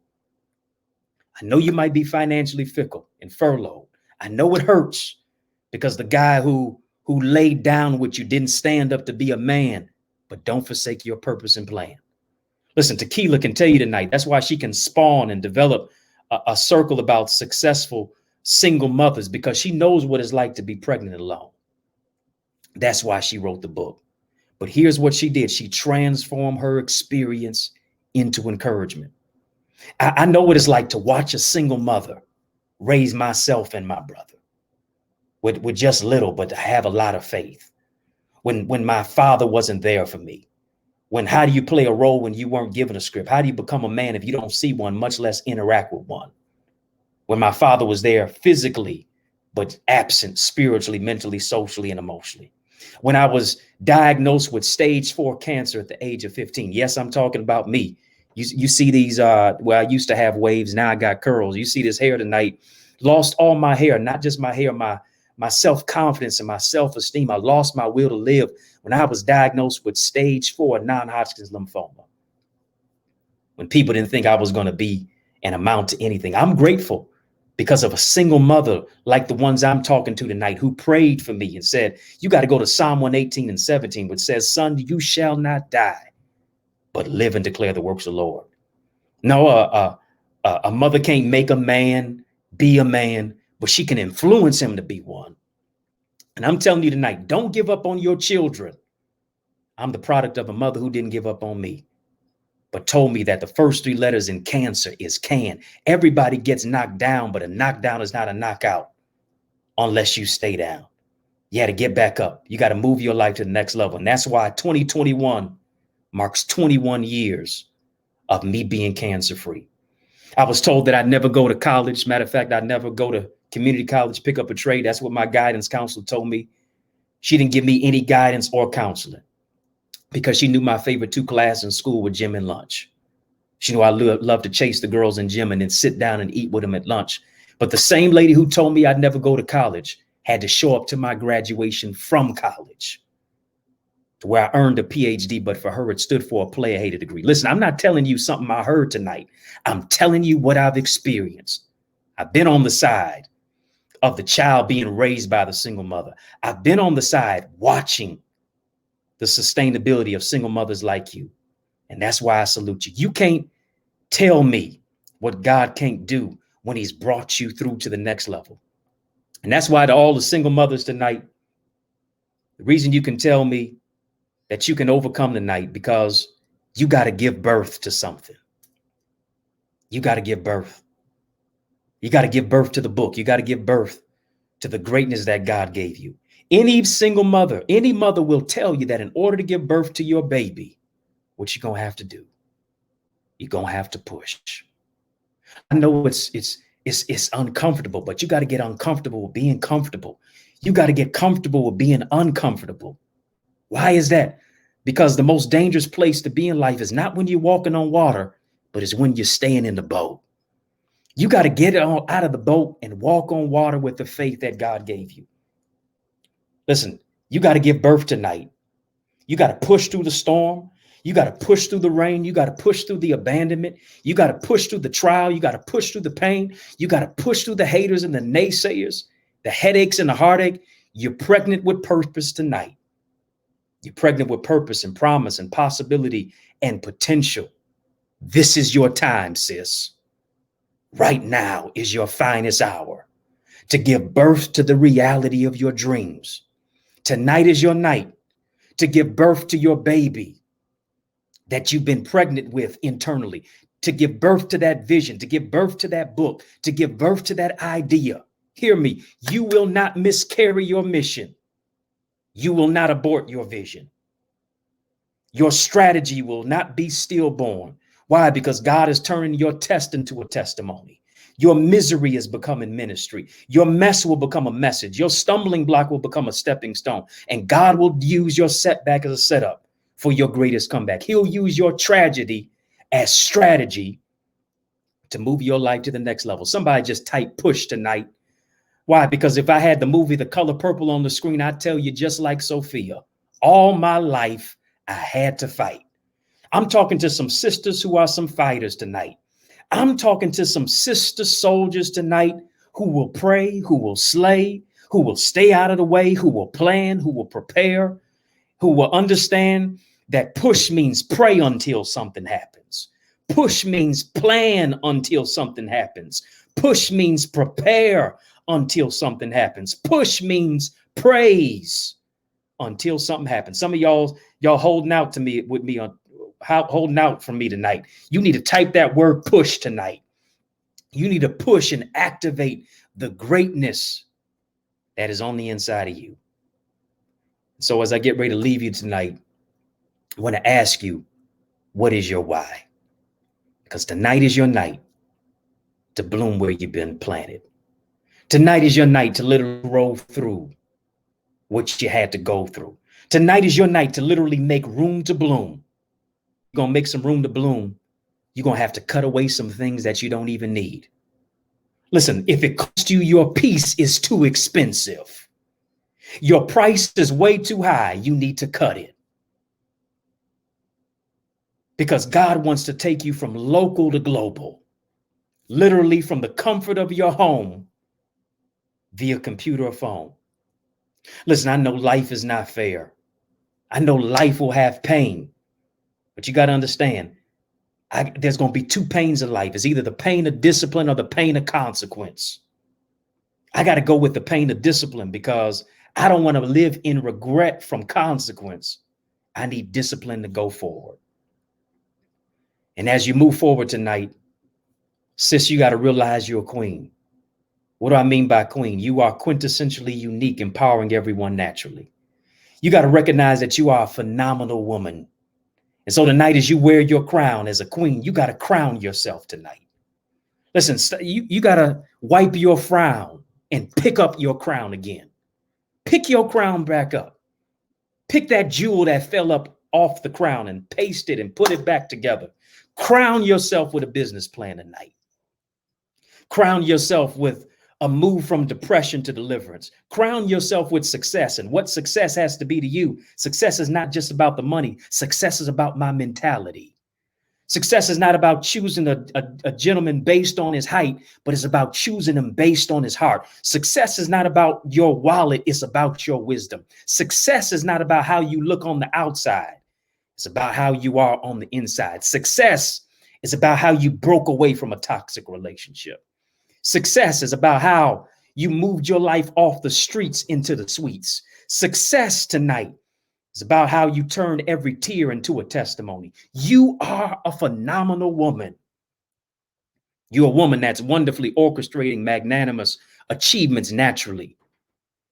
Speaker 2: I know you might be financially fickle and furloughed. I know it hurts because the guy who laid down with you didn't stand up to be a man, but don't forsake your purpose and plan. Listen, Tequila can tell you tonight, that's why she can spawn and develop a circle about successful single mothers, because she knows what it's like to be pregnant alone. That's why she wrote the book. But here's what she did. She transformed her experience into encouragement. I know what it's like to watch a single mother raise myself and my brother with just little, but to have a lot of faith. When my father wasn't there for me. How do you play a role when you weren't given a script? How do you become a man if you don't see one, much less interact with one? When my father was there physically, but absent spiritually, mentally, socially, and emotionally. When I was diagnosed with stage 4 cancer at the age of 15. Yes, I'm talking about me. You see these, where I used to have waves, now I got curls. You see this hair tonight. Lost all my hair, not just my hair, my self-confidence and my self-esteem. I lost my will to live when I was diagnosed with stage 4 non-Hodgkin's lymphoma. When people didn't think I was going to be and amount to anything. I'm grateful because of a single mother like the ones I'm talking to tonight, who prayed for me and said, you got to go to Psalm 118 and 17, which says, son, you shall not die, but live and declare the works of the Lord. No, a mother can't make a man be a man, but she can influence him to be one. And I'm telling you tonight, don't give up on your children. I'm the product of a mother who didn't give up on me, but told me that the first 3 letters in cancer is can. Everybody gets knocked down, but a knockdown is not a knockout unless you stay down. You got to get back up. You got to move your life to the next level. And that's why 2021 marks 21 years of me being cancer free. I was told that I'd never go to college. Matter of fact, I'd never go to community college, pick up a trade. That's what my guidance counselor told me. She didn't give me any guidance or counseling because she knew my favorite 2 classes in school were gym and lunch. She knew I love to chase the girls in gym and then sit down and eat with them at lunch. But the same lady who told me I'd never go to college had to show up to my graduation from college, to where I earned a PhD, but for her, it stood for a player-hated degree. Listen, I'm not telling you something I heard tonight. I'm telling you what I've experienced. I've been on the side of the child being raised by the single mother. I've been on the side watching the sustainability of single mothers like you. And that's why I salute you. You can't tell me what God can't do when he's brought you through to the next level. And that's why to all the single mothers tonight, the reason you can tell me that you can overcome tonight, because you got to give birth to something. You got to give birth. You got to give birth to the book. You got to give birth to the greatness that God gave you. Any single mother, any mother will tell you that in order to give birth to your baby, what you're going to have to do, you're going to have to push. I know it's uncomfortable, but you got to get uncomfortable with being comfortable. You got to get comfortable with being uncomfortable. Why is that? Because the most dangerous place to be in life is not when you're walking on water, but it's when you're staying in the boat. You got to get out of the boat and walk on water with the faith that God gave you. Listen, you got to give birth tonight. You got to push through the storm. You got to push through the rain. You got to push through the abandonment. You got to push through the trial. You got to push through the pain. You got to push through the haters and the naysayers, the headaches and the heartache. You're pregnant with purpose tonight. You're pregnant with purpose and promise and possibility and potential. This is your time, sis. Right now is your finest hour to give birth to the reality of your dreams. Tonight is your night to give birth to your baby that you've been pregnant with internally, to give birth to that vision, to give birth to that book, to give birth to that idea. Hear me. You will not miscarry your mission. You will not abort your vision. Your strategy will not be stillborn. Why? Because God is turning your test into a testimony. Your misery is becoming ministry. Your mess will become a message. Your stumbling block will become a stepping stone. And God will use your setback as a setup for your greatest comeback. He'll use your tragedy as strategy to move your life to the next level. Somebody just type push tonight. Why? Because if I had the movie The Color Purple on the screen, I'd tell you just like Sophia, all my life I had to fight. I'm talking to some sisters who are some fighters tonight. I'm talking to some sister soldiers tonight who will pray, who will slay, who will stay out of the way, who will plan, who will prepare, who will understand that push means pray until something happens. Push means plan until something happens. Push means prepare until something happens. Push means praise until something happens. Some of y'all holding out to me with me on holding out for me tonight. You need to type that word push tonight. You need to push and activate the greatness that is on the inside of you. So as I get ready to leave you tonight, I want to ask you, what is your why? Because tonight is your night to bloom where you've been planted. Tonight is your night to literally roll through what you had to go through. Tonight is your night to literally make room to bloom. You're going to make some room to bloom. You're going to have to cut away some things that you don't even need. Listen, if it costs you your peace is too expensive, your price is way too high, you need to cut it. Because God wants to take you from local to global, literally from the comfort of your home via computer or phone. Listen, I know life is not fair. I know life will have pain, but you got to understand, there's going to be two pains in life. It's either the pain of discipline or the pain of consequence. I got to go with the pain of discipline because I don't want to live in regret from consequence. I need discipline to go forward. And as you move forward tonight, sis, you got to realize you're a queen. What do I mean by queen? You are quintessentially unique, empowering everyone naturally. You got to recognize that you are a phenomenal woman. And so tonight, as you wear your crown as a queen, you got to crown yourself tonight. Listen, you got to wipe your frown and pick up your crown again. Pick your crown back up. Pick that jewel that fell up off the crown and paste it and put it back together. Crown yourself with a business plan tonight. Crown yourself with a move from depression to deliverance. Crown yourself with success. And what success has to be to you, success is not just about the money. Success is about my mentality. Success is not about choosing a gentleman based on his height, but it's about choosing him based on his heart. Success is not about your wallet. It's about your wisdom. Success is not about how you look on the outside. It's about how you are on the inside. Success is about how you broke away from a toxic relationship. Success is about how you moved your life off the streets into the suites. Success tonight is about how you turned every tear into a testimony. You are a phenomenal woman. You're a woman that's wonderfully orchestrating magnanimous achievements naturally.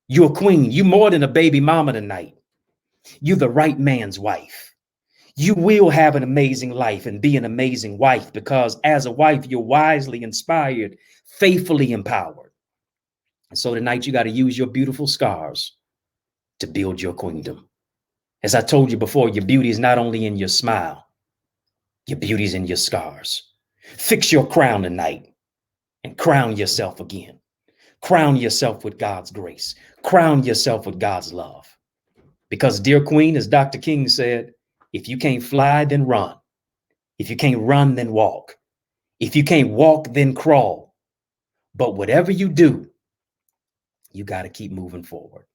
Speaker 2: You're a queen. You're more than a baby mama tonight. You're the right man's wife. You will have an amazing life and be an amazing wife because as a wife, you're wisely inspired, faithfully empowered. And so tonight you got to use your beautiful scars to build your queendom. As I told you before, your beauty is not only in your smile, your beauty is in your scars. Fix your crown tonight and crown yourself again. Crown yourself with God's grace. Crown yourself with God's love. Because, dear Queen, as Dr. King said, if you can't fly, then run. If you can't run, then walk. If you can't walk, then crawl. But whatever you do, you got to keep moving forward.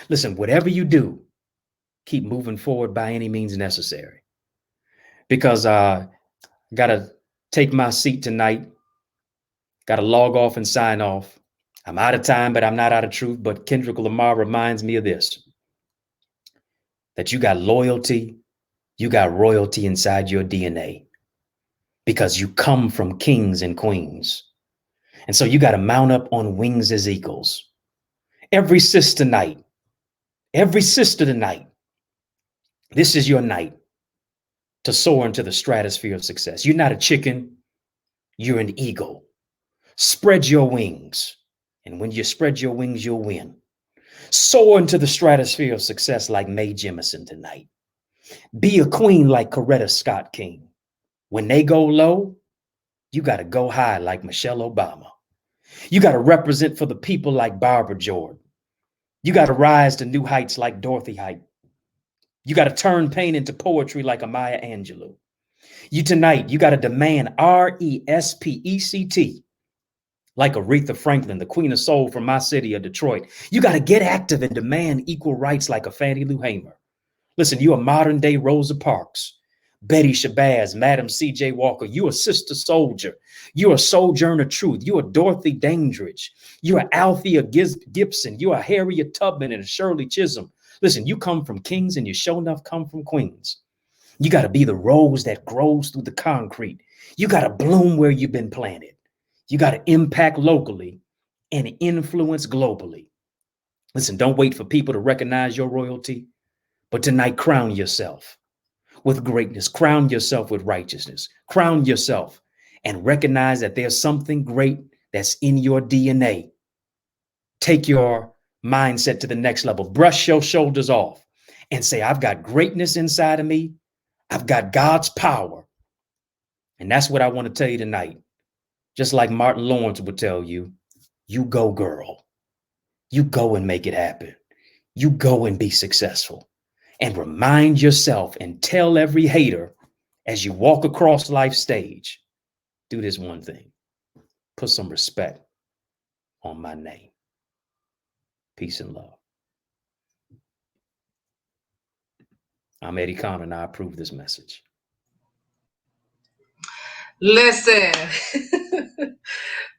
Speaker 2: Listen, whatever you do, keep moving forward by any means necessary. Because I got to take my seat tonight. Got to log off and sign off. I'm out of time, but I'm not out of truth. But Kendrick Lamar reminds me of this, that you got loyalty, you got royalty inside your DNA because you come from kings and queens. And so you got to mount up on wings as eagles. Every sister tonight, this is your night to soar into the stratosphere of success. You're not a chicken, you're an eagle. Spread your wings. And when you spread your wings, you'll win. Soar into the stratosphere of success like Mae Jemison tonight. Be a queen like Coretta Scott King. When they go low, you got to go high like Michelle Obama. You got to represent for the people like Barbara Jordan. You got to rise to new heights like Dorothy Height. You got to turn pain into poetry like Amaya Angelou. You got to demand RESPECT like Aretha Franklin, the queen of soul from my city of Detroit. You got to get active and demand equal rights like a Fannie Lou Hamer. Listen, you a modern day Rosa Parks, Betty Shabazz, Madam C.J. Walker. You a Sister Soldier. You a Sojourner Truth. You a Dorothy Dandridge. You a Althea Gibson. You a Harriet Tubman and a Shirley Chisholm. Listen, you come from kings and you sure enough come from queens. You got to be the rose that grows through the concrete. You got to bloom where you've been planted. You got to impact locally and influence globally. Listen, don't wait for people to recognize your royalty, but tonight crown yourself with greatness. Crown yourself with righteousness. Crown yourself and recognize that there's something great that's in your DNA. Take your mindset to the next level. Brush your shoulders off and say, I've got greatness inside of me. I've got God's power. And that's what I want to tell you tonight. Just like Martin Lawrence would tell you, you go, girl. You go and make it happen. You go and be successful. And remind yourself and tell every hater as you walk across life's stage, do this one thing. Put some respect on my name. Peace and love. I'm Eddie Conner and I approve this message.
Speaker 1: Listen.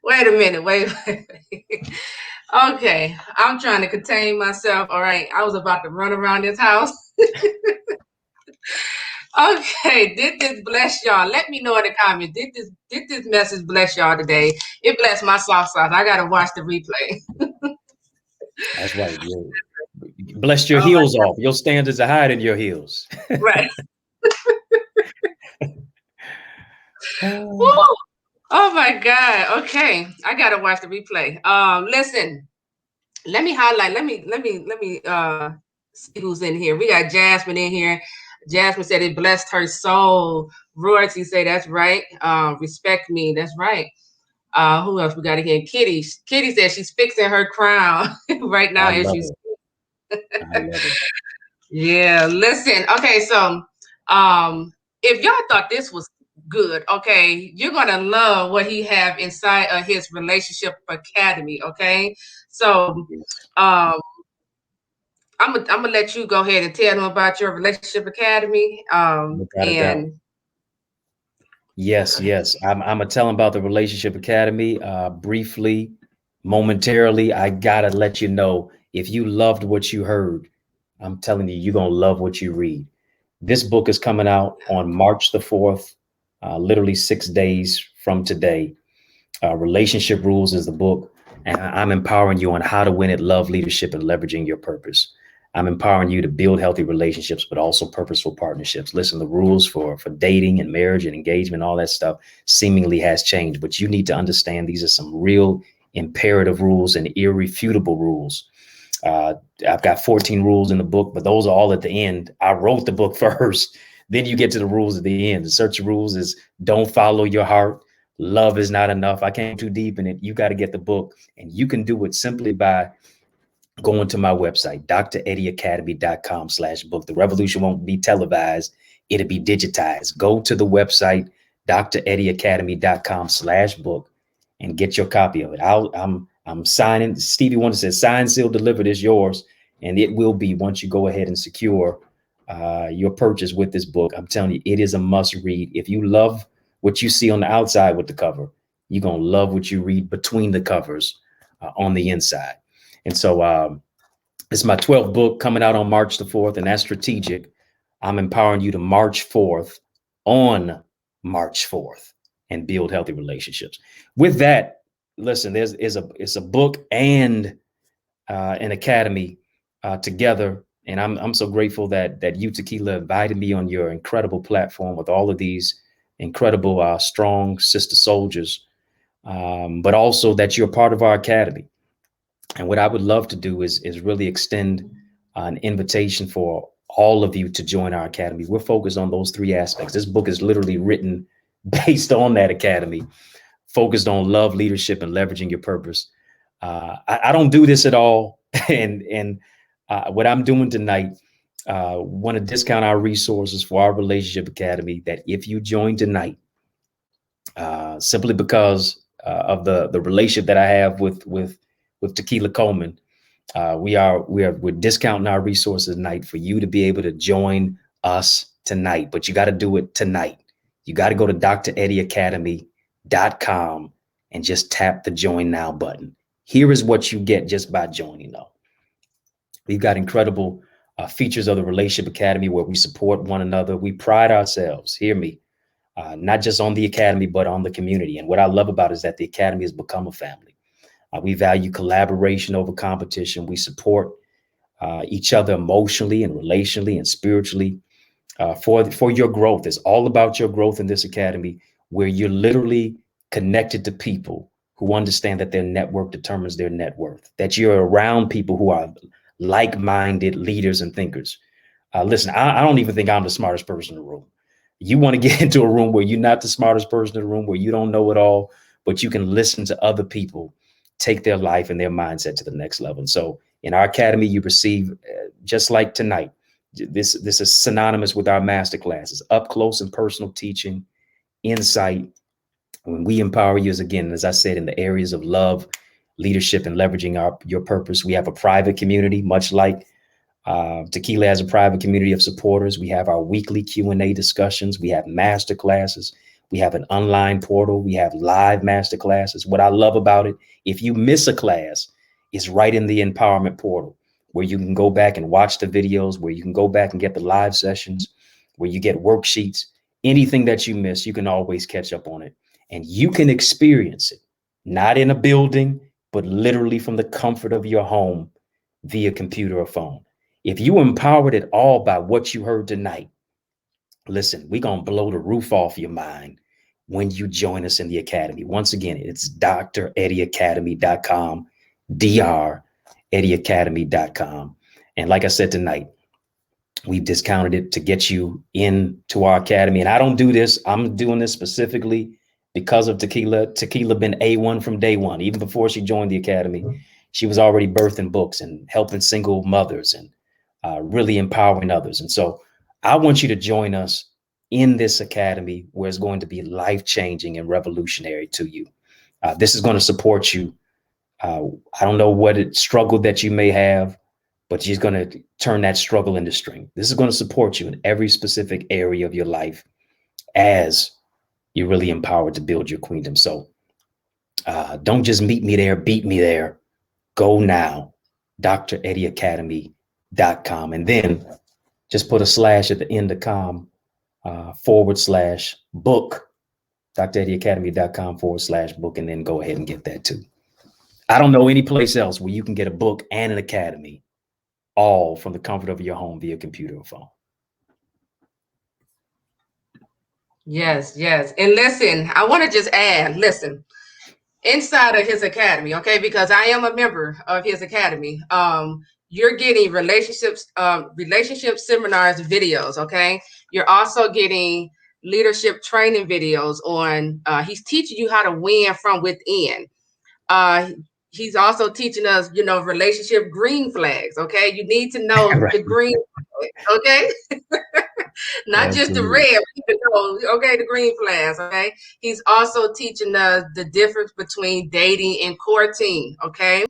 Speaker 1: Wait a minute. Wait. Okay. I'm trying to contain myself. All right. I was about to run around this house. Okay. Did this bless y'all? Let me know in the comments. Did this message bless y'all today? It blessed my soft sauce. I got to watch the replay.
Speaker 2: That's right. Bless your heels off. Your standards are higher than your heels.
Speaker 1: Right. Oh my God. Okay. I gotta watch the replay. Listen, let me highlight. Let me see who's in here. We got Jasmine in here. Jasmine said it blessed her soul. Royalty say that's right. Respect me. That's right. Who else we got in here? Kitty. Kitty said she's fixing her crown right now as you
Speaker 2: I love it.
Speaker 1: Yeah, listen. Okay, so if y'all thought this was good, okay, you're gonna love what he have inside of his relationship academy. Okay, so um I'm gonna let you go ahead and tell them about your relationship academy. And
Speaker 2: Yes. I'm gonna tell them about the Relationship Academy briefly, momentarily. I gotta let you know, if you loved what you heard, I'm telling you, you're gonna love what you read. This book is coming out on March the 4th, literally 6 days from today. Relationship Rules is the book, and I'm empowering you on how to win at love, leadership, and leveraging your purpose. I'm empowering you to build healthy relationships, but also purposeful partnerships. Listen, the rules for dating and marriage and engagement, all that stuff seemingly has changed, but you need to understand these are some real imperative rules and irrefutable rules. I've got 14 rules in the book, but those are all at the end. I wrote the book first, then you get to the rules at the end. The search rules is don't follow your heart. Love is not enough. I came too deep in it. You got to get the book, and you can do it simply by go onto my website, dreddieacademy.com/book. The revolution won't be televised. It'll be digitized. Go to the website, dreddieacademy.com/book, and get your copy of it. I'm signing. Stevie Wonder says, "Signed, sealed, delivered is yours," and it will be once you go ahead and secure your purchase with this book. I'm telling you, it is a must read. If you love what you see on the outside with the cover, you're gonna love what you read between the covers on the inside. And so it's my 12th book coming out on March the 4th, and that's strategic. I'm empowering you to March 4th on March 4th and build healthy relationships. With that, listen, it's a book and an academy together. And I'm so grateful that you, Tequila, invited me on your incredible platform with all of these incredible, strong sister soldiers, but also that you're part of our academy. And what I would love to do is really extend an invitation for all of you to join our academy. We're focused on those three aspects. This book is literally written based on that academy, focused on love, leadership, and leveraging your purpose. I don't do this at all, and what I'm doing tonight, want to discount our resources for our relationship academy. That if you join tonight, simply because of the relationship that I have with Tequila Coleman, we're discounting our resources tonight for you to be able to join us tonight. But you got to do it tonight. You got to go to dreddieacademy.com and just tap the join now button. Here is what you get just by joining, though. We've got incredible features of the Relationship Academy where we support one another. We pride ourselves, hear me, not just on the academy, but on the community. And what I love about it is that the academy has become a family. We value collaboration over competition. We support each other emotionally and relationally and spiritually for your growth. It's all about your growth in this academy, where you're literally connected to people who understand that their network determines their net worth, that you're around people who are like-minded leaders and thinkers. Listen, I don't even think I'm the smartest person in the room. You want to get into a room where you're not the smartest person in the room, where you don't know it all, but you can listen to other people take their life and their mindset to the next level. And so in our academy, you receive, just like tonight, this is synonymous with our master classes, up close and personal teaching, insight. When we empower you, again, as I said, in the areas of love, leadership, and leveraging your purpose. We have a private community, much like Tequila has a private community of supporters. We have our weekly Q&A discussions. We have master classes. We have an online portal. We have live master classes. What I love about it, if you miss a class, it's right in the empowerment portal, where you can go back and watch the videos, where you can go back and get the live sessions, where you get worksheets. Anything that you miss, you can always catch up on it. And you can experience it, not in a building, but literally from the comfort of your home via computer or phone. If you empowered at all by what you heard tonight, listen, we're going to blow the roof off your mind when you join us in the academy. Once again, it's dreddieacademy.com, dreddieacademy.com. And like I said tonight, we've discounted it to get you into our academy. And I don't do this. I'm doing this specifically because of Tequila. Tequila been A1 from day one. Even before she joined the academy, she was already birthing books and helping single mothers and really empowering others. And so I want you to join us in this academy, where it's going to be life-changing and revolutionary to you. This is going to support you. I don't know what struggle that you may have, but she's going to turn that struggle into strength. This is going to support you in every specific area of your life as you're really empowered to build your queendom. So don't just meet me there, beat me there. Go now, dreddieacademy.com. And then just put a slash at the end of com /book, dreddieacademy.com /book, and then go ahead and get that too. I don't know any place else where you can get a book and an academy all from the comfort of your home via computer or phone.
Speaker 1: Yes, yes. And listen, I want to just add, listen, inside of his academy, okay, because I am a member of his academy. You're getting relationship seminars videos, okay? You're also getting leadership training videos on he's teaching you how to win from within. he's also teaching us, relationship green flags. Okay, you need to know
Speaker 2: Right.
Speaker 1: the green flags, okay, not just the
Speaker 2: Absolutely.
Speaker 1: red. We need to know, okay, the green flags. Okay, he's also teaching us the difference between dating and courting. Okay,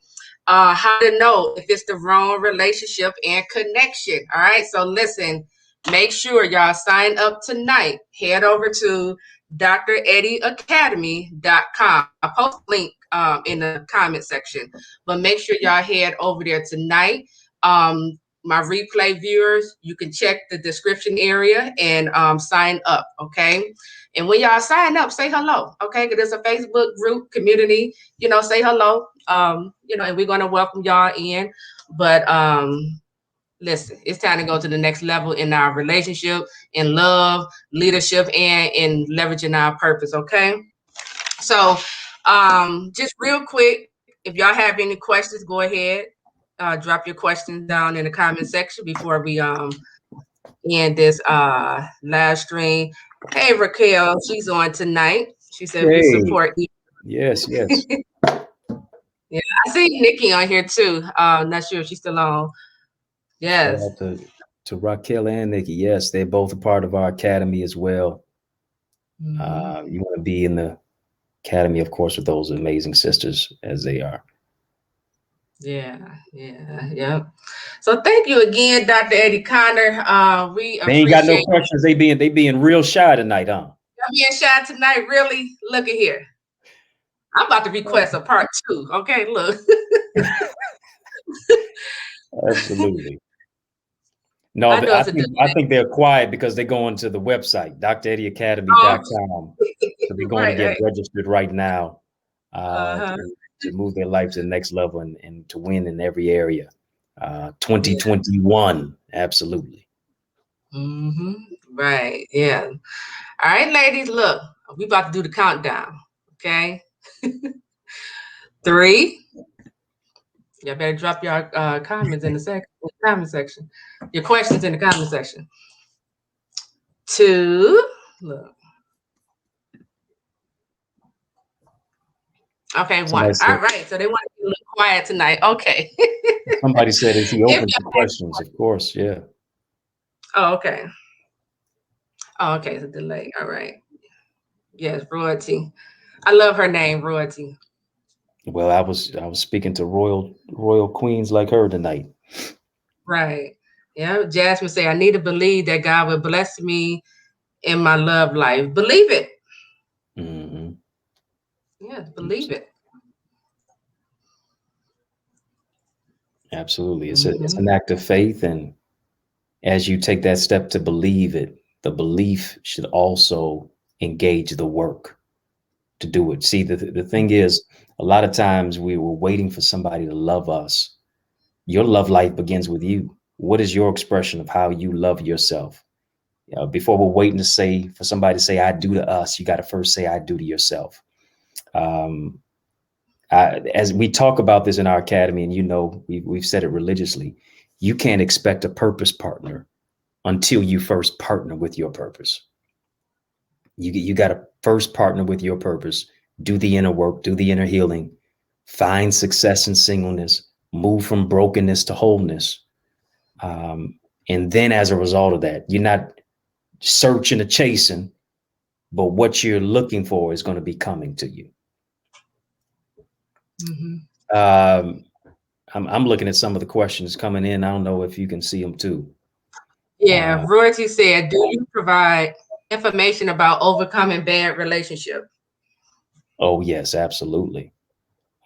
Speaker 1: how to know if it's the wrong relationship and connection. All right, so listen, make sure y'all sign up tonight. Head over to dreddieacademy.com. I'll post a link in the comment section, but make sure y'all head over there tonight. My replay viewers, you can check the description area and sign up. Okay, and when y'all sign up, say hello. Okay, because it's a Facebook group community. Say hello. And we're gonna welcome y'all in. But listen, it's time to go to the next level in our relationship, in love, leadership, and in leveraging our purpose. Okay. So, just real quick, if y'all have any questions, go ahead. Drop your questions down in the comment section before we end this live stream. Hey Raquel, she's on tonight. She said we
Speaker 2: Hey.
Speaker 1: support you.
Speaker 2: Yes, yes.
Speaker 1: Yeah, I see Nikki on here too. Not sure if she's still on.
Speaker 2: Shout
Speaker 1: Yes.
Speaker 2: out to Raquel and Nikki. Yes, they're both a part of our academy as well.
Speaker 1: Hmm.
Speaker 2: You want to be in the academy, of course, with those amazing sisters as they are.
Speaker 1: Yeah, yeah, yeah. So thank you again, Dr. Eddie Connor. We
Speaker 2: They ain't got no
Speaker 1: appreciate
Speaker 2: questions. They being real shy tonight, huh?
Speaker 1: you being shy tonight. Really, look at here. I'm about to request a part two. Okay, look.
Speaker 2: Absolutely. No,
Speaker 1: I know
Speaker 2: I
Speaker 1: it's a
Speaker 2: think
Speaker 1: delay.
Speaker 2: I think they're quiet because they're going to the website,
Speaker 1: Oh,
Speaker 2: dreddieacademy.com. So they're going to
Speaker 1: right,
Speaker 2: get
Speaker 1: right.
Speaker 2: registered right now
Speaker 1: Uh-huh.
Speaker 2: to move their life to the next level and to win in every area.
Speaker 1: Yeah.
Speaker 2: 2021, absolutely.
Speaker 1: Hmm. Right. Yeah. All right, ladies. Look, we about to do the countdown. Okay. Three. Y'all better drop your comments in the comment section. Your questions in the comment section. Two. Look. Okay,
Speaker 2: Somebody
Speaker 1: one.
Speaker 2: said
Speaker 1: All right. So they want to be a little quiet tonight. Okay.
Speaker 2: somebody said is he
Speaker 1: If
Speaker 2: open to
Speaker 1: y'all,
Speaker 2: questions? Of course, yeah.
Speaker 1: oh, okay. Oh, okay. It's a delay. All right. Yes, royalty. I love her name, royalty.
Speaker 2: Well, I was speaking to royal queens like her tonight.
Speaker 1: Right. Yeah. Jasmine say, I need to believe that God will bless me in my love life. Believe it.
Speaker 2: Hmm.
Speaker 1: Yes, believe it.
Speaker 2: Absolutely, it's an
Speaker 1: Hmm.
Speaker 2: act of faith, and as you take that step to believe it, the belief should also engage the work to do it. See, the thing is, a lot of times we were waiting for somebody to love us. Your love life begins with you. What is your expression of how you love yourself? Before we're waiting to say for somebody to say "I do" to us, you got to first say "I do" to yourself. Um, as we talk about this in our academy, and we've said it religiously, you can't expect a purpose partner until you first partner with your purpose. You got to first partner with your purpose, do the inner work, do the inner healing, find success in singleness, move from brokenness to wholeness. And then as a result of that, you're not searching or chasing, but what you're looking for is going to be coming to you.
Speaker 1: Hmm.
Speaker 2: Um, I'm looking at some of the questions coming in. I don't know if you can see them too.
Speaker 1: Yeah,
Speaker 2: Uh,
Speaker 1: royalty said, do you provide information about overcoming bad relationship?
Speaker 2: oh yes, absolutely.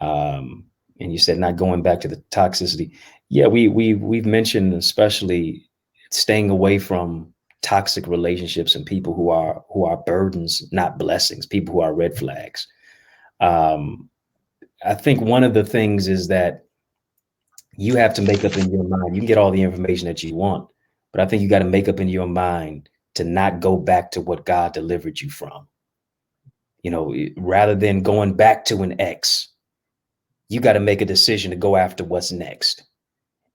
Speaker 2: Um, and you said not going back to the toxicity. Yeah, we've mentioned especially staying away from toxic relationships and people who are burdens, not blessings. People who are red flags. Um, I think one of the things is that you have to make up in your mind. You can get all the information that you want, but I think you got to make up in your mind to not go back to what God delivered you from. Rather than going back to an ex, you got to make a decision to go after what's next.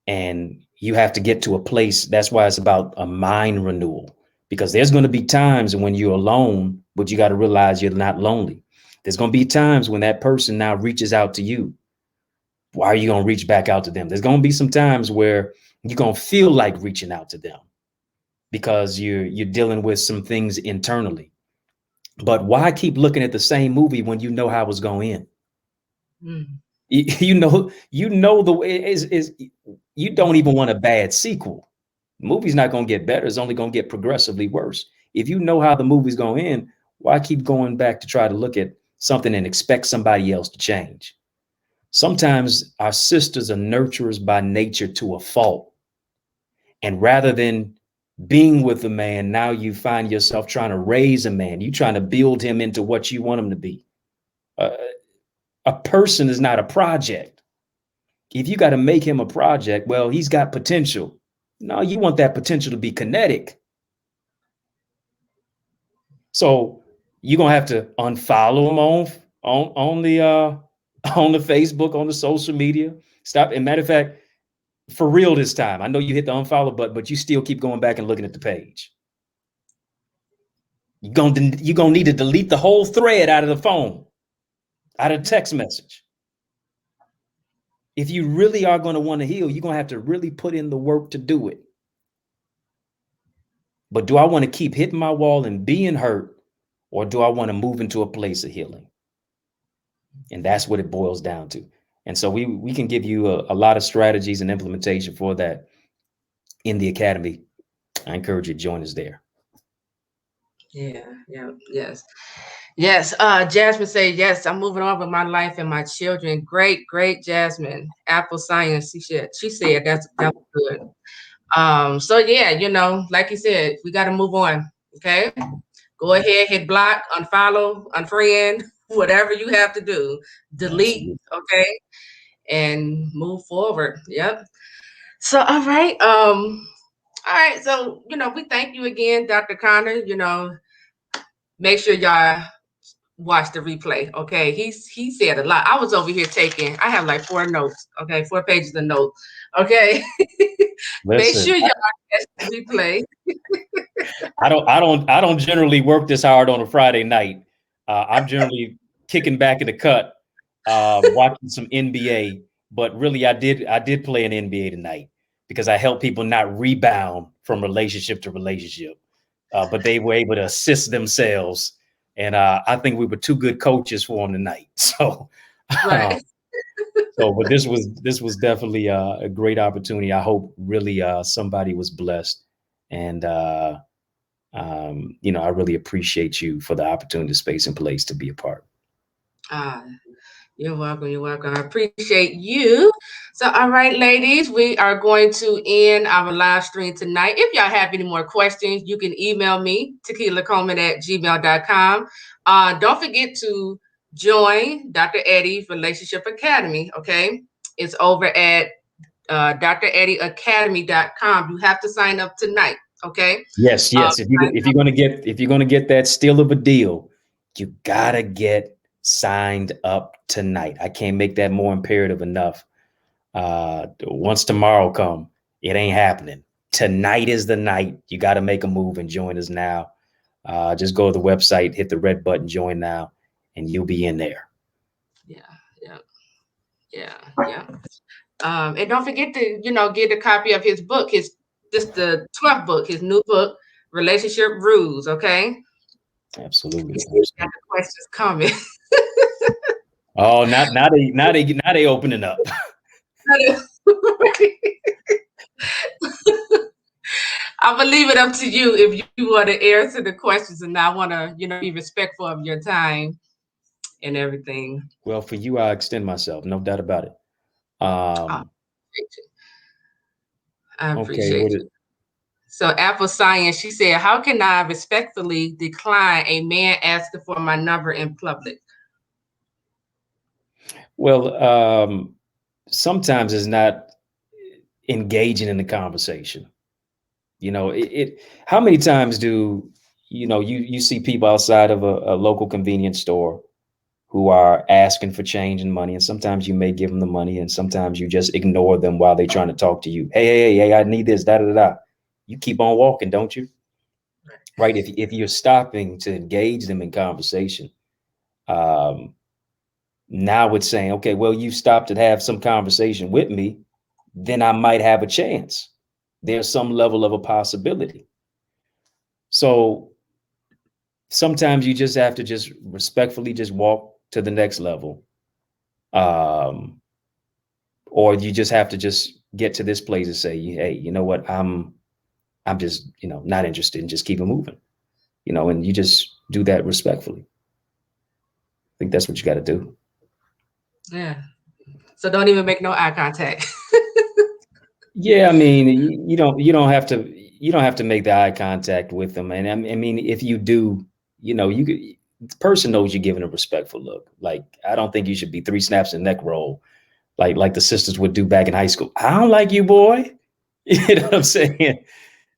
Speaker 2: And you have to get to a place. That's why it's about a mind renewal, because there's going to be times when you're alone, but you got to realize you're not lonely. There's going to be times when that person now reaches out to you. why are you going to reach back out to them? There's going to be some times where you're going to feel like reaching out to them because you're dealing with some things internally. But why keep looking at the same movie when you know how it's going to end?
Speaker 1: Mm.
Speaker 2: You know the way is you don't even want a bad sequel. The movie's not going to get better. It's only going to get progressively worse. If you know how the movie's going to end, why keep going back to try to look at something and expect somebody else to change? Sometimes our sisters are nurturers by nature to a fault. And rather than being with a man, now you find yourself trying to raise a man. You're trying to build him into what you want him to be. Uh, a person is not a project. If you got to make him a project, well, he's got potential. No, you want that potential to be kinetic. So you're gonna have to unfollow him on the on the Facebook, on the social media. Stop. And matter of fact, for real this time, I know you hit the unfollow button, but you still keep going back and looking at the page. You're gonna need to delete the whole thread out of the phone, out of the text message. If you really are going to want to heal, you're going to have to really put in the work to do it. But do I want to keep hitting my wall and being hurt, or do I want to move into a place of healing? And that's what it boils down to. And so we can give you a lot of strategies and implementation for that in the academy. I encourage you to join us there.
Speaker 1: Yeah, yeah, yes. Yes, Jasmine said, yes, I'm moving on with my life and my children. Great, great, Jasmine. Apple Science, she said that was good. So yeah, like you said, we got to move on. Okay, go ahead, hit block, unfollow, unfriend, whatever you have to do, delete.
Speaker 2: Absolutely.
Speaker 1: Okay, and move forward. Yep. So all right. So we thank you again, Dr. Connor. Make sure y'all watch the replay. Okay, he said a lot. I was over here taking. I have like 4 notes. Okay, 4 pages of notes. Okay, make
Speaker 2: Listen,
Speaker 1: sure y'all catch the replay.
Speaker 2: I don't generally work this hard on a Friday night. I'm generally kicking back in the cut, watching some NBA. But really, I did play an NBA tonight because I help people not rebound from relationship to relationship, but they were able to assist themselves, and I think we were two good coaches for them tonight. So, uh,
Speaker 1: Right.
Speaker 2: but this was definitely a great opportunity. I hope really somebody was blessed, and I really appreciate you for the opportunity, space, and place to be a part.
Speaker 1: Ah, you're welcome. You're welcome. I appreciate you. So, all right, ladies, we are going to end our live stream tonight. If y'all have any more questions, you can email me, tequilacoleman@gmail.com. Don't forget to join Dr. Eddie's Relationship Academy. Okay. It's over at dreddieacademy.com. You have to sign up tonight. Okay.
Speaker 2: Yes,
Speaker 1: Uh,
Speaker 2: yes. If you're gonna get that steal of a deal, you gotta get signed up tonight. I can't make that more imperative enough. Once tomorrow come, it ain't happening. Tonight is the night. You got to make a move and join us now. Just go to the website, hit the red button, join now, and you'll be in there.
Speaker 1: yeah, yeah, yeah, yeah. And don't forget to, get a copy of his book, the 12th book, his new book, Relationship Rules. Okay. You
Speaker 2: Absolutely,
Speaker 1: still got
Speaker 2: absolutely.
Speaker 1: the questions coming.
Speaker 2: Oh, not they opening up.
Speaker 1: I'm gonna leave it up to you if you want to answer the questions, and I want to, be respectful of your time and everything.
Speaker 2: Well, for you, I extend myself, no doubt about it.
Speaker 1: I
Speaker 2: Um,
Speaker 1: appreciate you. I
Speaker 2: okay,
Speaker 1: appreciate you. So Apple Science, she said, how can I respectfully decline a man asking for my number in public?
Speaker 2: well, sometimes it's not engaging in the conversation. How many times do you see people outside of a local convenience store who are asking for change and money, and sometimes you may give them the money, and sometimes you just ignore them while they're trying to talk to you. Hey, I need this, da da da. You keep on walking, don't you? Right? If you're stopping to engage them in conversation, um, Now it's saying, okay, well, you stopped to have some conversation with me, then I might have a chance. There's some level of a possibility. So sometimes you just have to just respectfully just walk to the next level. Um, or you just have to just get to this place and say, hey, you know what, I'm just, not interested, and just keep it moving, and you just do that respectfully. I think that's what you got to do.
Speaker 1: Yeah. So don't even make no eye contact.
Speaker 2: Yeah, I mean, you don't have to make the eye contact with them, and I mean, if you do, you could, the person knows you're giving a respectful look. Like, I don't think you should be three snaps and neck roll, like the sisters would do back in high school. I don't like you, boy. You know what I'm saying?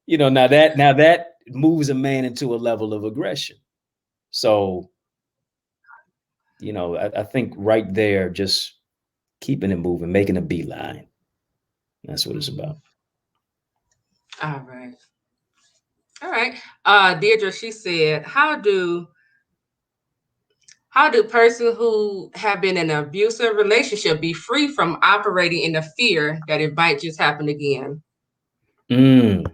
Speaker 2: Now that moves a man into a level of aggression. So, I think right there, just keeping it moving, making a beeline. That's what it's
Speaker 1: Mhm.
Speaker 2: about.
Speaker 1: All right. All right. Deirdre, she said, how do persons who have been in an abusive relationship be free from operating in the fear that it might just happen again?
Speaker 2: Mm,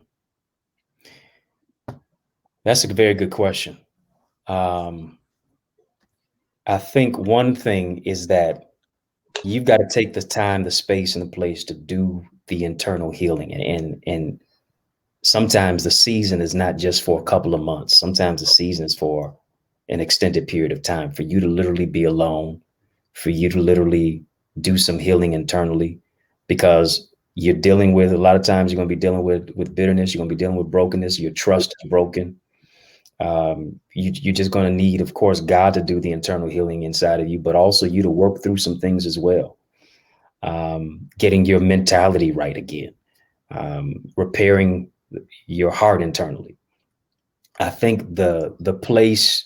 Speaker 2: that's a very good question. Um, I think one thing is that you've got to take the time, the space, and the place to do the internal healing. And sometimes the season is not just for a couple of months. Sometimes the season is for an extended period of time, for you to literally be alone, for you to literally do some healing internally, because you're dealing with, a lot of times you're going to be dealing with bitterness. You're going to be dealing with brokenness. Your trust is broken. You're just going to need, of course, God to do the internal healing inside of you, but also you to work through some things as well. Getting your mentality right again, repairing your heart internally. I think the place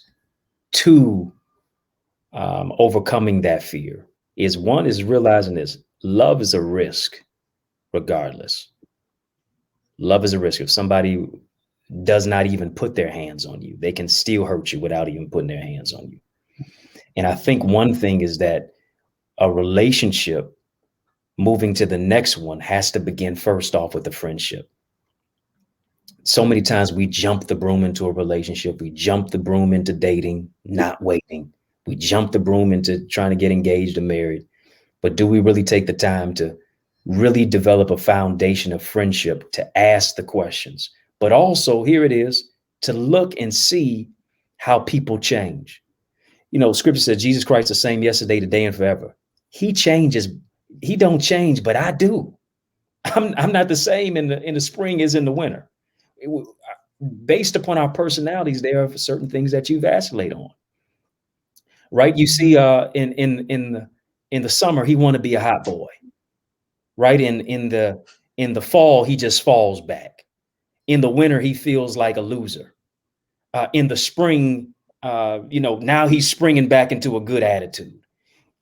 Speaker 2: to overcoming that fear is realizing this: love is a risk, regardless. Love is a risk. If somebody does not even put their hands on you, they can still hurt you without even putting their hands on you. And I think one thing is that a relationship moving to the next one has to begin first off with a friendship. So many times we jump the broom into a relationship, we jump the broom into dating, not waiting. We jump the broom into trying to get engaged or married. But do we really take the time to really develop a foundation of friendship, to ask the questions? But also, here it is, to look and see how people change. Scripture says Jesus Christ the same yesterday, today, and forever. He changes. He don't change, but I do. I'm not the same in the spring as in the winter. Based upon our personalities, there are certain things that you vacillate on, right? You see, in the summer, he want to be a hot boy, right? In the fall, he just falls back. In the winter, he feels like a loser. In the spring, now he's springing back into a good attitude.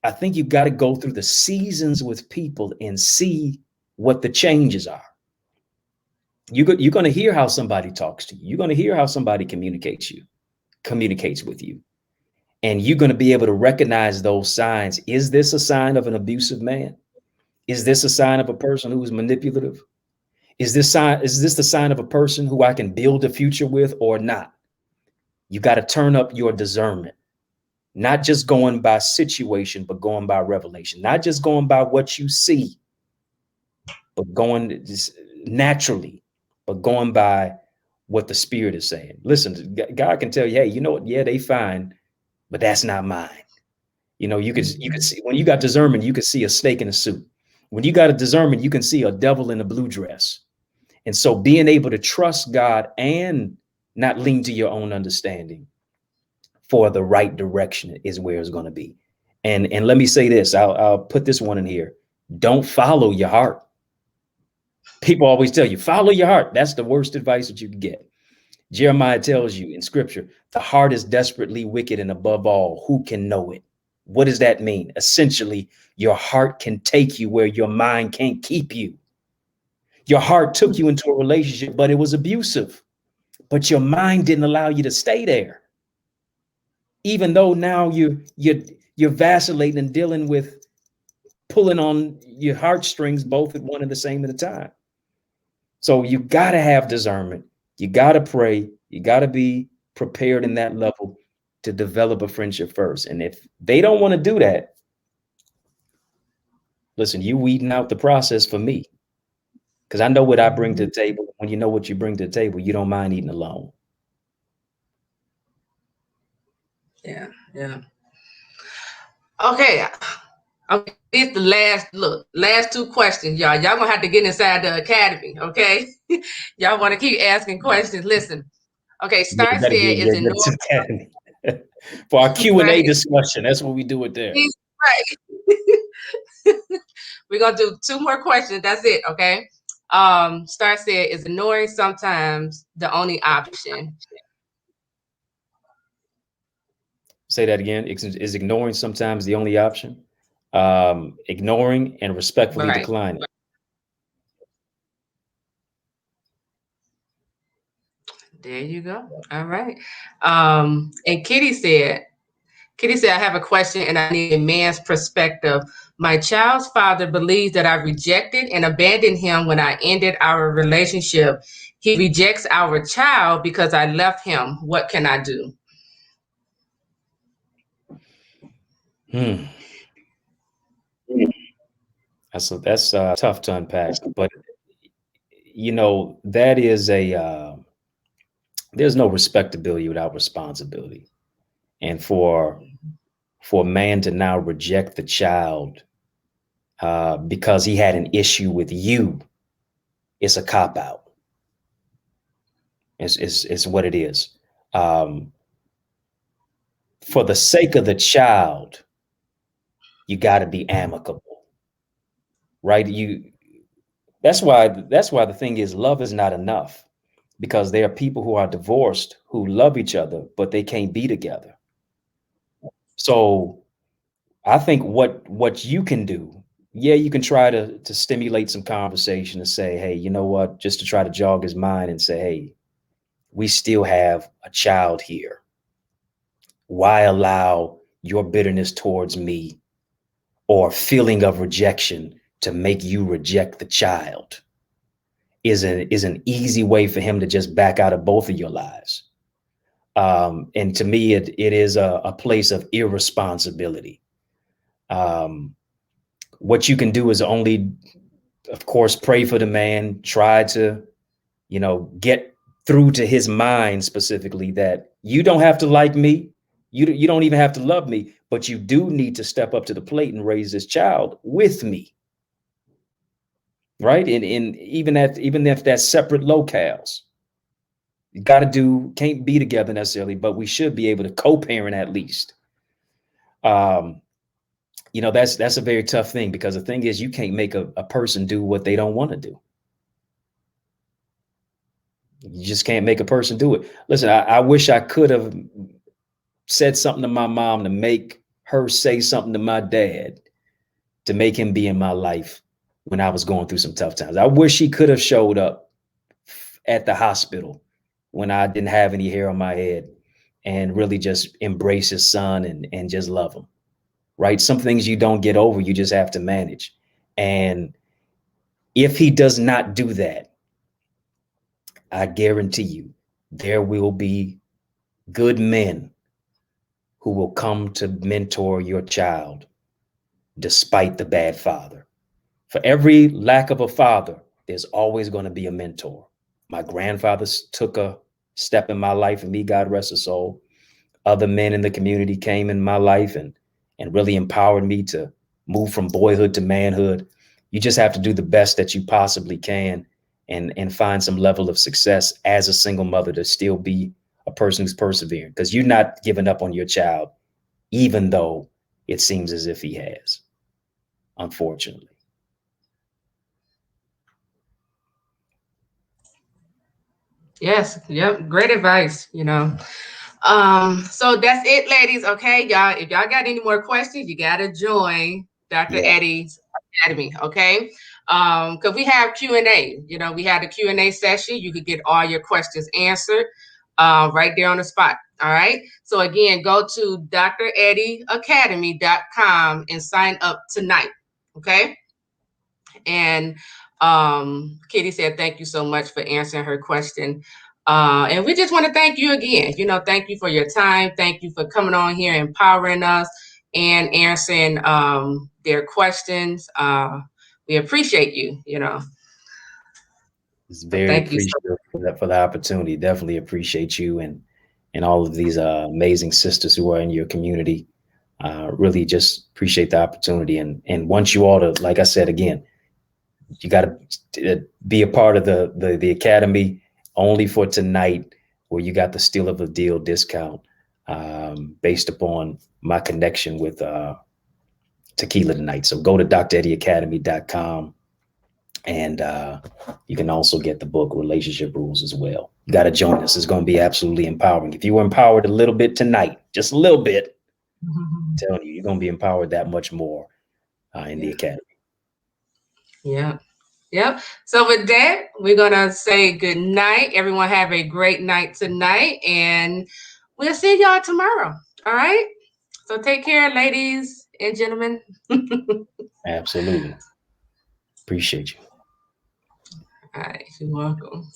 Speaker 2: I think you've got to go through the seasons with people and see what the changes are. You're going to hear how somebody talks to you. You're going to hear how somebody communicates with you. And you're going to be able to recognize those signs. Is this a sign of an abusive man? Is this a sign of a person who is manipulative? Is this the sign of a person who I can build a future with or not? You got to turn up your discernment, not just going by situation, but going by revelation, not just going by what you see, but going just naturally, but going by what the spirit is saying. Listen, God can tell you, hey, you know what? Yeah, they fine, but that's not mine. You could see, when you got discernment, you could see a snake in a suit. When you got a discernment, you can see a devil in a blue dress. And so being able to trust God and not lean to your own understanding for the right direction is where it's going to be. And let me say this, I'll put this one in here. Don't follow your heart. People always tell you, follow your heart. That's the worst advice that you can get. Jeremiah tells you in scripture, the heart is desperately wicked, and above all, who can know it? What does that mean? Essentially, your heart can take you where your mind can't keep you. Your heart took you into a relationship, but it was abusive. But your mind didn't allow you to stay there. Even though now You're vacillating and dealing with pulling on your heartstrings both at one and the same at a time. So you got to have discernment. You got to pray. You got to be prepared in that level to develop a friendship first. And if they don't want to do that, listen, you weeding out the process for me. Because I know what I bring to the table. When you know what you bring to the table, you don't mind eating alone.
Speaker 1: Yeah, yeah. Okay. Okay, these the last two questions, y'all. Y'all gonna have to get inside the academy, okay? Y'all want to keep asking questions. Listen. Okay,
Speaker 2: Yeah,
Speaker 1: Star
Speaker 2: you better
Speaker 1: said
Speaker 2: get,
Speaker 1: is
Speaker 2: get,
Speaker 1: in
Speaker 2: get
Speaker 1: North,
Speaker 2: to academy for our Q&A
Speaker 1: right?
Speaker 2: discussion. That's what we do it there.
Speaker 1: He's right. We're gonna do two more questions. That's it, okay? Star said is ignoring sometimes the only option.
Speaker 2: Say that again. Is ignoring sometimes the only option? Ignoring and respectfully
Speaker 1: Right.
Speaker 2: declining.
Speaker 1: There you go. All right. And Kitty said, I have a question and I need a man's perspective. My child's father believes that I rejected and abandoned him when I ended our relationship. He rejects our child because I left him. What can I do?
Speaker 2: Hmm. That's tough to unpack, but that is a there's no respectability without responsibility, and for a man to now reject the child because he had an issue with you, it's a cop out. It's what it is. Um, for the sake of the child, you got to be amicable, right? That's why the thing is, love is not enough, because there are people who are divorced who love each other, but they can't be together. So I think what you can do, yeah, you can try to stimulate some conversation and say, hey, you know what, just to try to jog his mind and say, hey, we still have a child here. Why allow your bitterness towards me or feeling of rejection to make you reject the child? Is an easy way for him to just back out of both of your lives. And to me, it is a place of irresponsibility. Um, what you can do is only, of course, pray for the man, try to, get through to his mind specifically that you don't have to like me. You don't even have to love me, but you do need to step up to the plate and raise this child with me. Right. And even if that's separate locales, you can't be together necessarily, but we should be able to co-parent at least. Um, that's a very tough thing, because the thing is, you can't make a person do what they don't want to do. You just can't make a person do it. Listen, I wish I could have said something to my mom to make her say something to my dad to make him be in my life when I was going through some tough times. I wish he could have showed up at the hospital when I didn't have any hair on my head and really just embrace his son and just love him. Right? Some things you don't get over, you just have to manage. And if he does not do that, I guarantee you there will be good men who will come to mentor your child despite the bad father. For every lack of a father, there's always going to be a mentor. My grandfather took a step in my life, and me, God rest his soul. Other men in the community came in my life and really empowered me to move from boyhood to manhood. You just have to do the best that you possibly can and find some level of success as a single mother to still be a person who's persevering, because you're not giving up on your child, even though it seems as if he has, unfortunately.
Speaker 1: Yes, yep, great advice. So that's it, ladies. Okay, y'all. If y'all got any more questions, you gotta join Dr.
Speaker 2: Yeah.
Speaker 1: Eddie's Academy. Okay. Because we have Q&A. We had a Q&A session. You could get all your questions answered right there on the spot. All right. So again, go to dreddieacademy.com and sign up tonight. Okay. And Kitty said, thank you so much for answering her question. And we just want to thank you again. Thank you for your time. Thank you for coming on here, empowering us and answering their questions. We appreciate you.
Speaker 2: It's
Speaker 1: So
Speaker 2: very
Speaker 1: thank you so
Speaker 2: appreciative for the opportunity. Definitely appreciate you and all of these amazing sisters who are in your community. Really just appreciate the opportunity. And once you all to, like I said again, you got to be a part of the academy only for tonight, where you got the steal of a deal discount based upon my connection with tequila tonight. So go to dreddieacademy.com, and you can also get the book Relationship Rules as well. You got to join us. It's going to be absolutely empowering. If you were empowered a little bit tonight, just a little bit,
Speaker 1: much.
Speaker 2: I'm telling you, you're going to be empowered that much more in the
Speaker 1: Yeah.
Speaker 2: academy.
Speaker 1: Yeah. Yep. So with that, we're gonna say good night. Everyone have a great night tonight, and we'll see y'all tomorrow. All right. So take care, ladies and gentlemen. All
Speaker 2: Absolutely. Appreciate you.
Speaker 1: right. You're welcome.